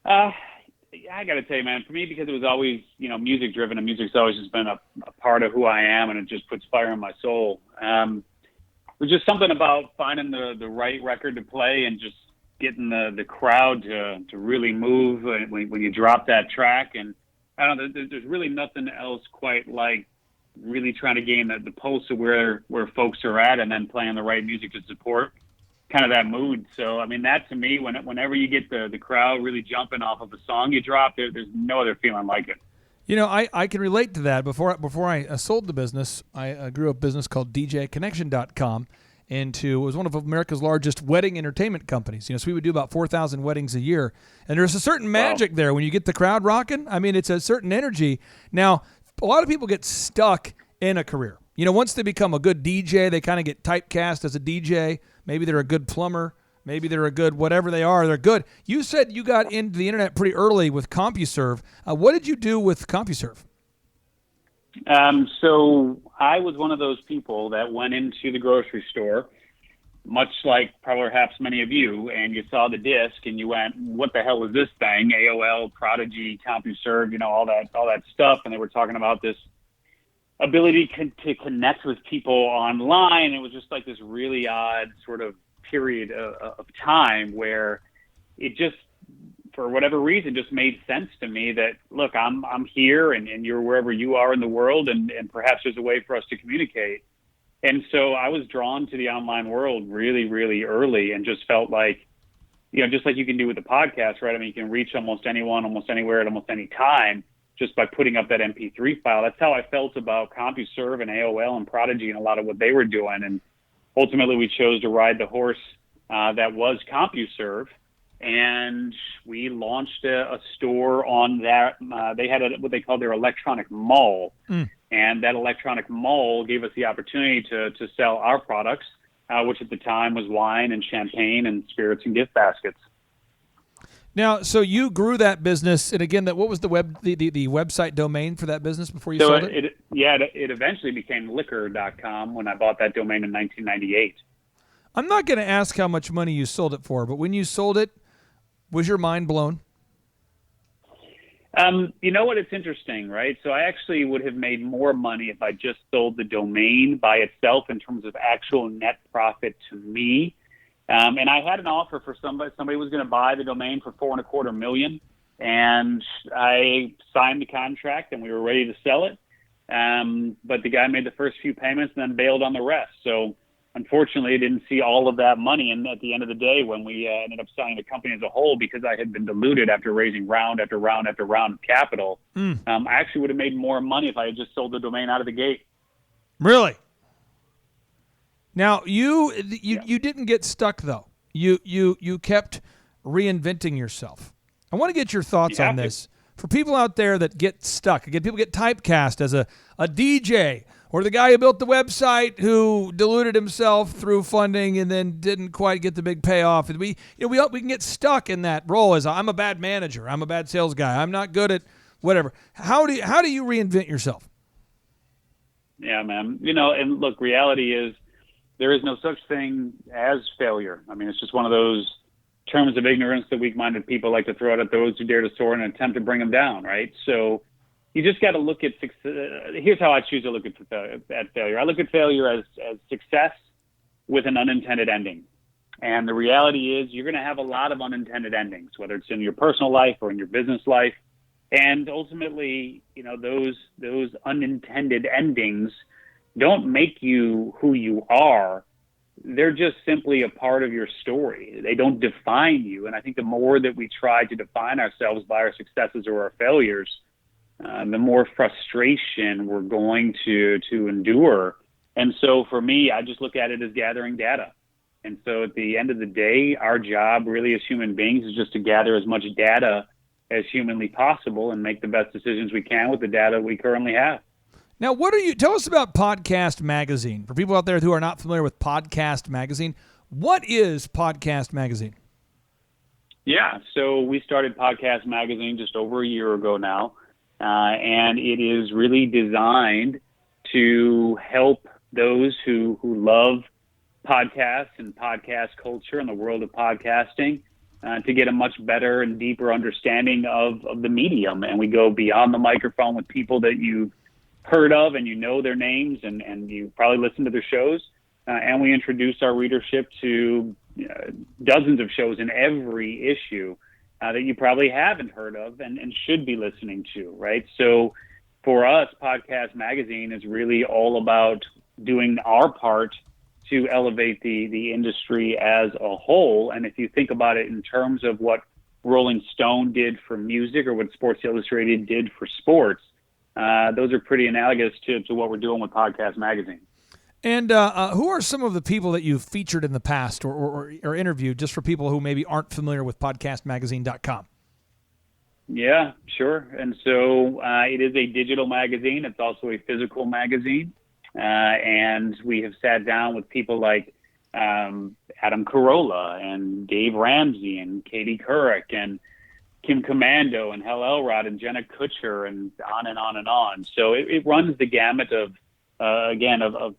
I got to tell you, man, for me, because it was always, music driven, and music's always just been a part of who I am, and it just puts fire in my soul. It was just something about finding the right record to play and just getting the crowd to really move when you drop that track. And I don't know, there's really nothing else quite like really trying to gain the pulse of where folks are at, and then playing the right music to support kind of that mood. So, I mean, that to me, whenever you get the crowd really jumping off of a song you drop, there's no other feeling like it. I can relate to that. Before I sold the business, I grew a business called DJconnection.com. It was one of America's largest wedding entertainment companies. So we would do about 4,000 weddings a year. And there's a certain magic there when you get the crowd rocking. I mean, it's a certain energy. Now, a lot of people get stuck in a career. Once they become a good DJ, they kind of get typecast as a DJ. Maybe they're a good plumber. Maybe they're a good whatever they are. They're good. You said you got into the internet pretty early with CompuServe. What did you do with CompuServe? So I was one of those people that went into the grocery store, much like perhaps many of you, and you saw the disc and you went, what the hell is this thing? AOL, Prodigy, CompuServe, all that stuff. And they were talking about this ability to connect with people online. It was just like this really odd sort of period of time where it just, for whatever reason, just made sense to me that, look, I'm here and you're wherever you are in the world, and perhaps there's a way for us to communicate. And so I was drawn to the online world really, really early, and just felt like, just like you can do with the podcast, right? I mean, you can reach almost anyone, almost anywhere, at almost any time, just by putting up that MP3 file. That's how I felt about CompuServe and AOL and Prodigy and a lot of what they were doing. And ultimately, we chose to ride the horse that was CompuServe, and we launched a store on that. They had what they called their electronic mall, and that electronic mall gave us the opportunity to sell our products, which at the time was wine and champagne and spirits and gift baskets. Now, so you grew that business, and again, what was the website domain for that business before you sold it? It eventually became liquor.com when I bought that domain in 1998. I'm not going to ask how much money you sold it for, but when you sold it, was your mind blown? You know what? It's interesting, right? So I actually would have made more money if I just sold the domain by itself in terms of actual net profit to me. And I had an offer for somebody was going to buy the domain for $4.25 million, and I signed the contract and we were ready to sell it. But the guy made the first few payments and then bailed on the rest. So unfortunately, I didn't see all of that money. And at the end of the day, when we ended up selling the company as a whole, because I had been diluted after raising round after round after round of capital, I actually would have made more money if I had just sold the domain out of the gate. Really? Now, you didn't get stuck, though. You kept reinventing yourself. I want to get your thoughts on this. For people out there that get stuck, people get typecast as a DJ, or the guy who built the website who diluted himself through funding and then didn't quite get the big payoff. And we can get stuck in that role as I'm a bad manager, I'm a bad sales guy, I'm not good at whatever. How do you reinvent yourself? Yeah, man. And look, reality is, there is no such thing as failure. I mean, it's just one of those terms of ignorance that weak-minded people like to throw out at those who dare to soar in an attempt to bring them down, right? So you just got to look at here's how I choose to look at failure. I look at failure as success with an unintended ending. And the reality is you're going to have a lot of unintended endings, whether it's in your personal life or in your business life. And ultimately, those unintended endings don't make you who you are. they're just simply a part of your story. They don't define you. And I think the more that we try to define ourselves by our successes or our failures, the more frustration we're going to endure. And so for me, I just look at it as gathering data. And so at the end of the day, our job really as human beings is just to gather as much data as humanly possible and make the best decisions we can with the data we currently have. Now, tell us about Podcast Magazine. For people out there who are not familiar with Podcast Magazine, what is Podcast Magazine? Yeah, so we started Podcast Magazine just over a year ago now, and it is really designed to help those who love podcasts and podcast culture and the world of podcasting to get a much better and deeper understanding of the medium. And we go beyond the microphone with people that you've heard of and you know their names and you probably listen to their shows. And we introduce our readership to dozens of shows in every issue that you probably haven't heard of and should be listening to, right? So for us, Podcast Magazine is really all about doing our part to elevate the industry as a whole. And if you think about it in terms of what Rolling Stone did for music or what Sports Illustrated did for sports, those are pretty analogous to what we're doing with Podcast Magazine. And who are some of the people that you've featured in the past or interviewed, just for people who maybe aren't familiar with podcastmagazine.com? Yeah, sure. And so it is a digital magazine. It's also a physical magazine. And we have sat down with people like Adam Carolla and Dave Ramsey and Katie Couric and Kim Commando and Hal Elrod and Jenna Kutcher and on and on and on. So it runs the gamut of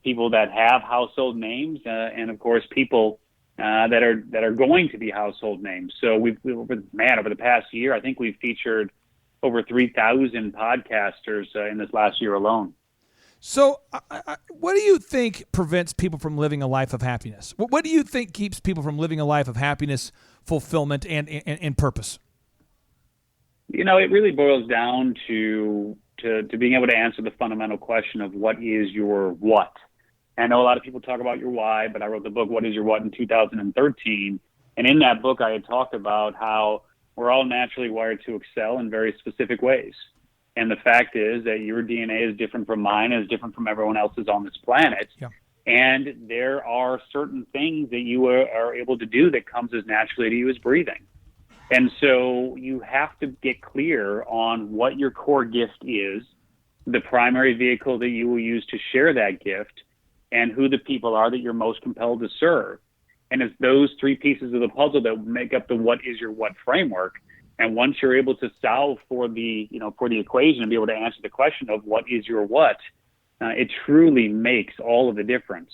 people that have household names and of course people that are going to be household names. So over the past year, I think we've featured over 3,000 podcasters in this last year alone. So what do you think prevents people from living a life of happiness? What do you think keeps people from living a life of happiness, fulfillment, and purpose? You know, it really boils down to being able to answer the fundamental question of what is your what. I know a lot of people talk about your why, but I wrote the book, What is Your What, in 2013. And in that book, I had talked about how we're all naturally wired to excel in very specific ways. And the fact is that your DNA is different from mine, is different from everyone else's on this planet. Yeah. And there are certain things that you are able to do that comes as naturally to you as breathing. And so you have to get clear on what your core gift is, the primary vehicle that you will use to share that gift, and who the people are that you're most compelled to serve. And it's those three pieces of the puzzle that make up the what is your what framework. And once you're able to solve for the equation and be able to answer the question of what is your what, it truly makes all of the difference.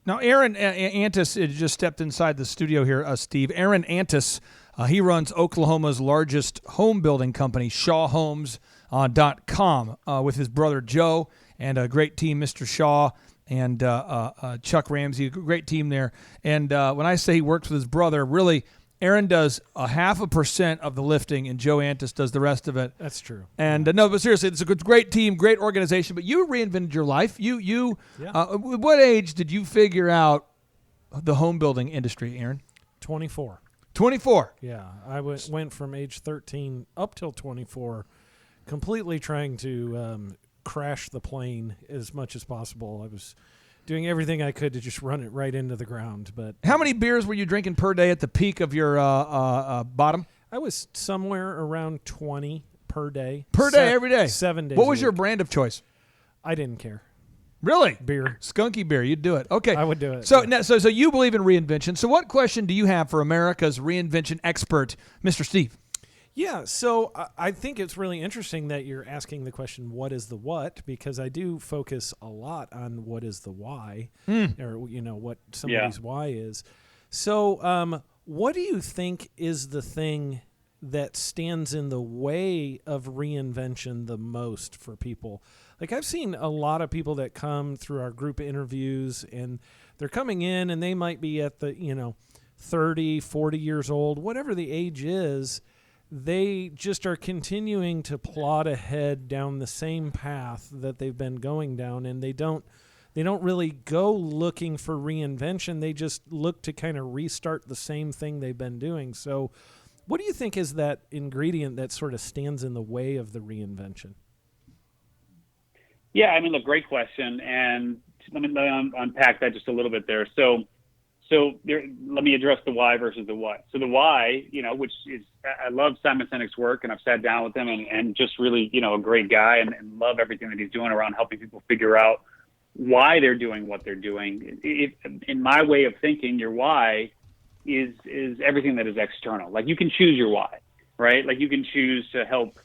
Now, Aaron Antis just stepped inside the studio here, Steve. Aaron Antis, he runs Oklahoma's largest home building company, ShawHomes.com, with his brother Joe and a great team, Mr. Shaw and Chuck Ramsey, a great team there. And when I say he works with his brother, really, Aaron does 0.5% of the lifting, and Joe Antis does the rest of it. That's true. And no, but seriously, it's a great team, great organization. But you reinvented your life. What age did you figure out the home building industry, Aaron? 24. 24. Yeah, I went from age 13 up till 24, completely trying to crash the plane as much as possible. I was doing everything I could to just run it right into the ground. But how many beers were you drinking per day at the peak of your bottom? I was somewhere around 20 per day. Every day? 7 days. What was your brand of choice? I didn't care. Really? Beer. Skunky beer. You'd do it. Okay. I would do it. So, so you believe in reinvention. So what question do you have for America's reinvention expert, Mr. Steve? Yeah, so I think it's really interesting that you're asking the question, what is the what? Because I do focus a lot on what is the why, or what somebody's why is. So what do you think is the thing that stands in the way of reinvention the most for people? Like, I've seen a lot of people that come through our group interviews, and they're coming in, and they might be at the 30, 40 years old, whatever the age is. They just are continuing to plod ahead down the same path that they've been going down, and they don't they don't really go looking for reinvention. They just look to kind of restart the same thing they've been doing. So what do you think is that ingredient that sort of stands in the way of the reinvention? Yeah, I mean, look, great question. And let me unpack that just a little bit there. So there, let me address the why versus the what. So the why, which is, I love Simon Sinek's work, and I've sat down with him and just really, a great guy, and love everything that he's doing around helping people figure out why they're doing what they're doing. In my way of thinking, your why is everything that is external. Like, you can choose your why, right? Like, you can choose to help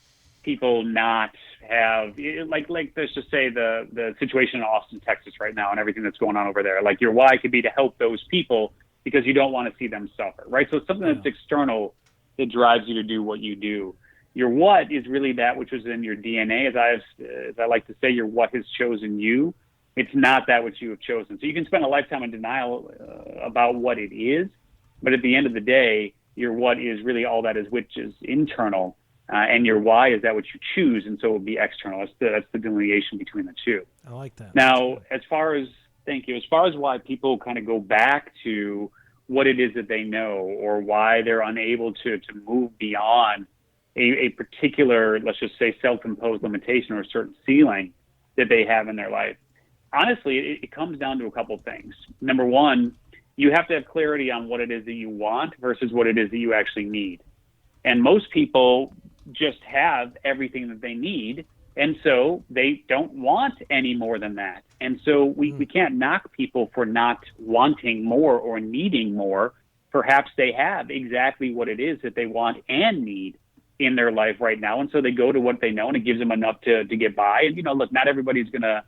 people not have, like let's just say the situation in Austin, Texas right now, and everything that's going on over there. Like, your why could be to help those people because you don't want to see them suffer, right? So it's something that's external that drives you to do what you do. Your what is really that which was in your DNA. As I like to say, your what has chosen you. It's not that which you have chosen. So you can spend a lifetime in denial about what it is, but at the end of the day, your what is really all that is, which is internal. And your why is that what you choose, and so it will be external. That's the delineation between the two. I like that. Now, as far as why people kind of go back to what it is that they know, or why they're unable to move beyond a particular, let's just say, self-imposed limitation or a certain ceiling that they have in their life. Honestly, it comes down to a couple things. Number one, you have to have clarity on what it is that you want versus what it is that you actually need. And most people just have everything that they need, and so they don't want any more than that. And so we can't knock people for not wanting more or needing more. Perhaps they have exactly what it is that they want and need in their life right now, and so they go to what they know, and it gives them enough to get by. And look, not everybody's gonna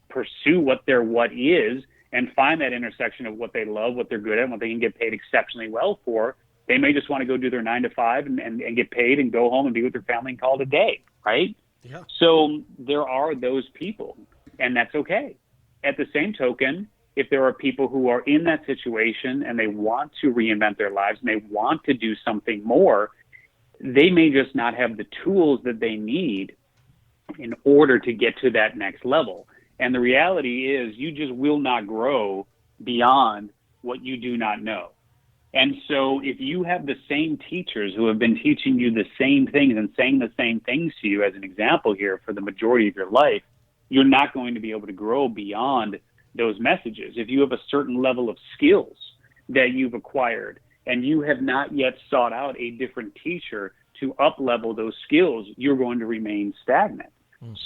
pursue what their what is and find that intersection of what they love, what they're good at, and what they can get paid exceptionally well for. They may just want to go do their 9 to 5 and get paid and go home and be with their family and call it a day, right? Yeah. So there are those people, and that's okay. At the same token, if there are people who are in that situation and they want to reinvent their lives and they want to do something more, they may just not have the tools that they need in order to get to that next level. And the reality is, you just will not grow beyond what you do not know. And so if you have the same teachers who have been teaching you the same things and saying the same things to you, as an example here, for the majority of your life, you're not going to be able to grow beyond those messages. If you have a certain level of skills that you've acquired and you have not yet sought out a different teacher to up-level those skills, you're going to remain stagnant.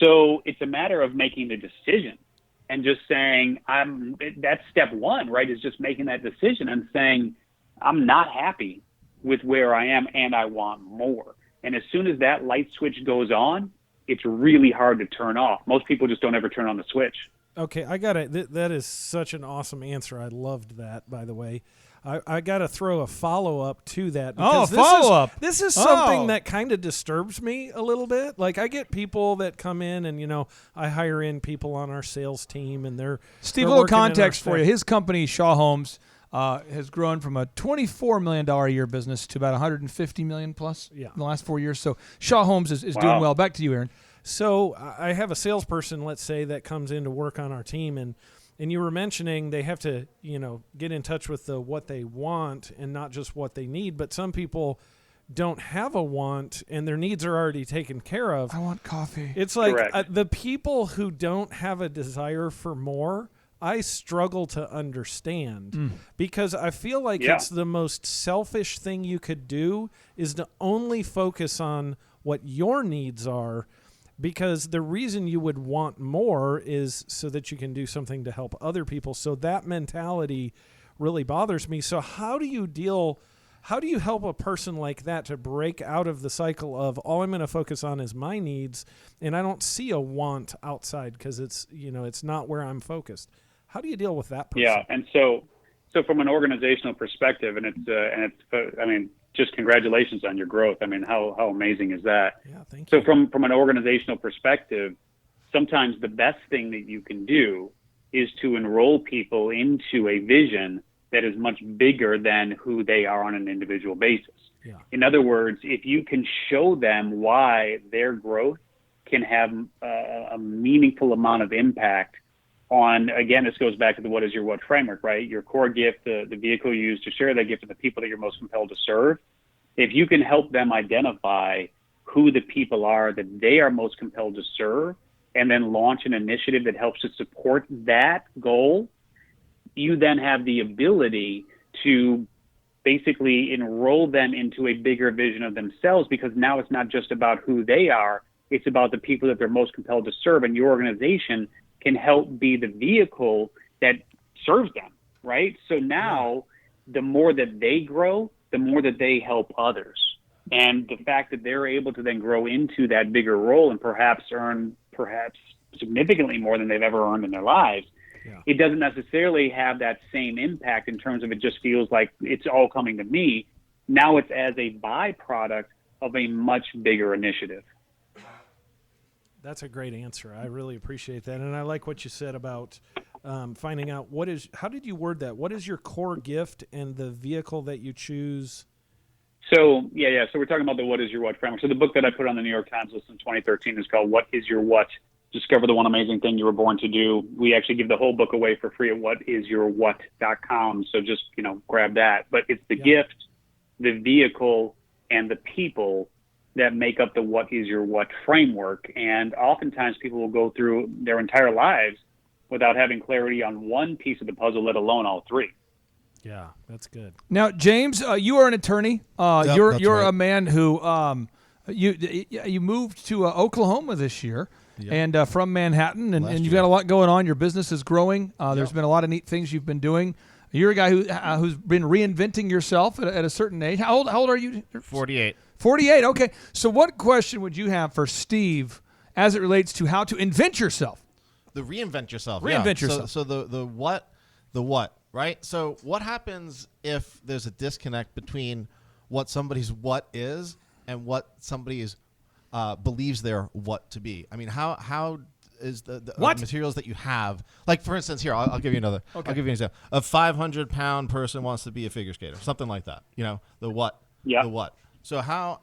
So it's a matter of making the decision and just saying, that's step one, right, is just making that decision and saying, I'm not happy with where I am and I want more. And as soon as that light switch goes on, it's really hard to turn off. Most people just don't ever turn on the switch. Okay, I got it. That is such an awesome answer. I loved that, by the way. I got to throw a follow-up to that. Follow-up. This is something that kind of disturbs me a little bit. Like, I get people that come in and, I hire in people on our sales team, and they're Steve, a little context for you. His company, Shaw Homes, has grown from a $24 million a year business to about $150 million plus in the last 4 years. So Shaw Homes is doing well. Back to you, Aaron. So I have a salesperson, let's say, that comes in to work on our team, and you were mentioning they have to, get in touch with what they want and not just what they need. But some people don't have a want and their needs are already taken care of. I want coffee. It's like the people who don't have a desire for more, I struggle to understand because I feel like it's the most selfish thing you could do is to only focus on what your needs are, because the reason you would want more is so that you can do something to help other people. So that mentality really bothers me. So how do you help a person like that to break out of the cycle of all I'm going to focus on is my needs and I don't see a want outside because it's not where I'm focused? How do you deal with that person? Yeah, and so from an organizational perspective, and it's just congratulations on your growth. I mean, how amazing is that? Yeah, thank you. So from an organizational perspective, sometimes the best thing that you can do is to enroll people into a vision that is much bigger than who they are on an individual basis. Yeah. In other words, if you can show them why their growth can have a meaningful amount of impact on, again, this goes back to the what is your what framework, right? Your core gift, the vehicle you use to share that gift with the people that you're most compelled to serve. If you can help them identify who the people are that they are most compelled to serve, and then launch an initiative that helps to support that goal, you then have the ability to basically enroll them into a bigger vision of themselves, because now it's not just about who they are, it's about the people that they're most compelled to serve, and your organization can help be the vehicle that serves them, right? So now the more that they grow, the more that they help others. And the fact that they're able to then grow into that bigger role and perhaps earn significantly more than they've ever earned in their lives, it doesn't necessarily have that same impact in terms of it just feels like it's all coming to me. Now it's as a byproduct of a much bigger initiative. That's a great answer. I really appreciate that. And I like what you said about finding out how did you word that? What is your core gift and the vehicle that you choose? So, So we're talking about the what is your what framework. So the book that I put on the New York Times list in 2013 is called What is Your What? Discover the One Amazing Thing You Were Born to Do. We actually give the whole book away for free at whatisyourwhat.com. So just, grab that. But it's the gift, the vehicle, and the people that make up the what is your what framework. And oftentimes people will go through their entire lives without having clarity on one piece of the puzzle, let alone all three. Yeah, that's good. Now, James, you are an attorney. You're right. a man who you moved to Oklahoma this year, and from Manhattan, and you've got a lot going on. Your business is growing. There's been a lot of neat things you've been doing. You're a guy who's been reinventing yourself at a certain age. How old are you? 48. 48. Okay. So, what question would you have for Steve as it relates to how to invent yourself? The reinvent yourself. Reinvent yourself. So the what, right? So what happens if there's a disconnect between what somebody's what is and what somebody's believes their what to be? I mean, how is the materials that you have? Like, for instance, here, I'll give you another. Okay. I'll give you an example. A 500-pound person wants to be a figure skater, something like that. The what. Yeah. The what. So how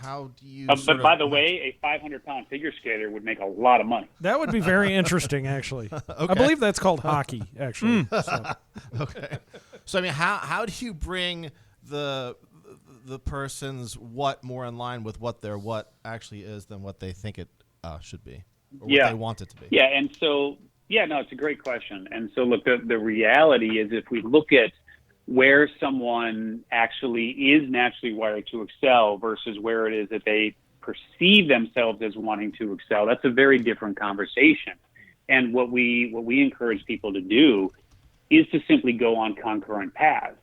do you? But by the way, a 500-pound figure skater would make a lot of money. That would be very interesting, actually. Okay. I believe that's called hockey, actually. So. Okay. So I mean, how do you bring the person's what more in line with what their what actually is than what they think it should be, or what they want it to be? Yeah, and so it's a great question. And so look, the reality is, if we look at where someone actually is naturally wired to excel versus where it is that they perceive themselves as wanting to excel, that's a very different conversation. And what we encourage people to do is to simply go on concurrent paths.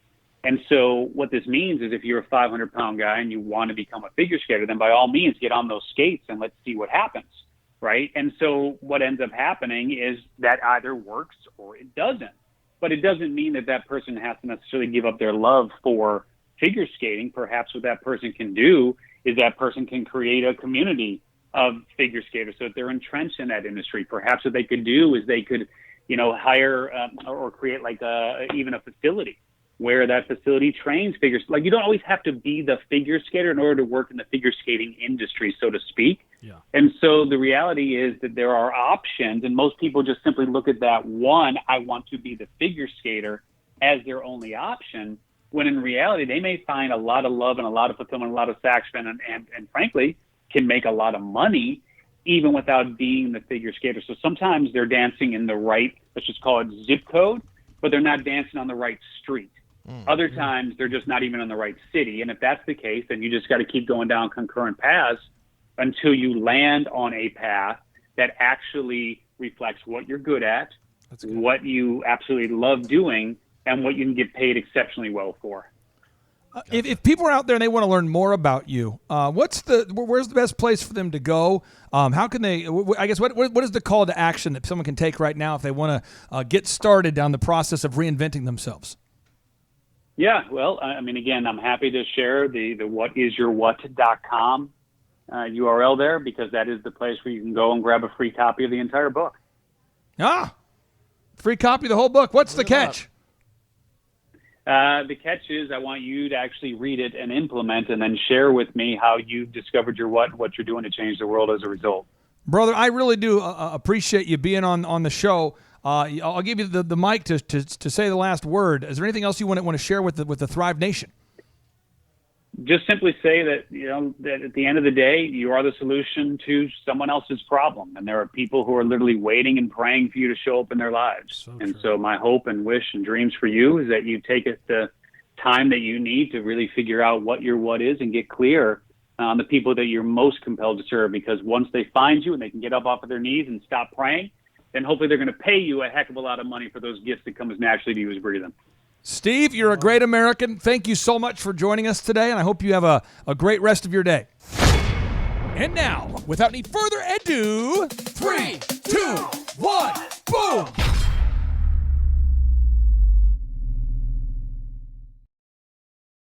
And so what this means is, if you're a 500-pound guy and you want to become a figure skater, then by all means get on those skates and let's see what happens, right? And so what ends up happening is that either works or it doesn't. But it doesn't mean that person has to necessarily give up their love for figure skating. Perhaps what that person can do is that person can create a community of figure skaters so that they're entrenched in that industry. Perhaps what they could do is they could, hire or create even a facility where that facility trains figures. Like, you don't always have to be the figure skater in order to work in the figure skating industry, so to speak. Yeah. And so the reality is that there are options, and most people just simply look at that one, I want to be the figure skater, as their only option, when in reality they may find a lot of love and a lot of fulfillment, a lot of satisfaction, and frankly can make a lot of money even without being the figure skater. So sometimes they're dancing in the right, let's just call it zip code, but they're not dancing on the right street. Other times they're just not even in the right city. And if that's the case, then you just got to keep going down concurrent paths until you land on a path that actually reflects what you're good at, what you absolutely love doing, and what you can get paid exceptionally well for. If people are out there and they want to learn more about you, where's the best place for them to go? How can they? I guess what is the call to action that someone can take right now if they want to get started down the process of reinventing themselves? Yeah, well, I mean, again, I'm happy to share the whatisyourwhat.com URL there, because that is the place where you can go and grab a free copy of the entire book. Free copy of the whole book. What's the catch? The catch is, I want you to actually read it and implement, and then share with me how you've discovered your what you're doing to change the world as a result. Brother, I really do appreciate you being on the show. I'll give you the mic to say the last word. Is there anything else you want to share with the Thrive Nation? Just simply say that, that at the end of the day, you are the solution to someone else's problem. And there are people who are literally waiting and praying for you to show up in their lives. So my hope and wish and dreams for you is that you take the time that you need to really figure out what your what is and get clear on the people that you're most compelled to serve. Because once they find you and they can get up off of their knees and stop praying, then hopefully they're going to pay you a heck of a lot of money for those gifts that come as naturally to you as breathing. Steve, you're a great American. Thank you so much for joining us today, and I hope you have a great rest of your day. And now, without any further ado,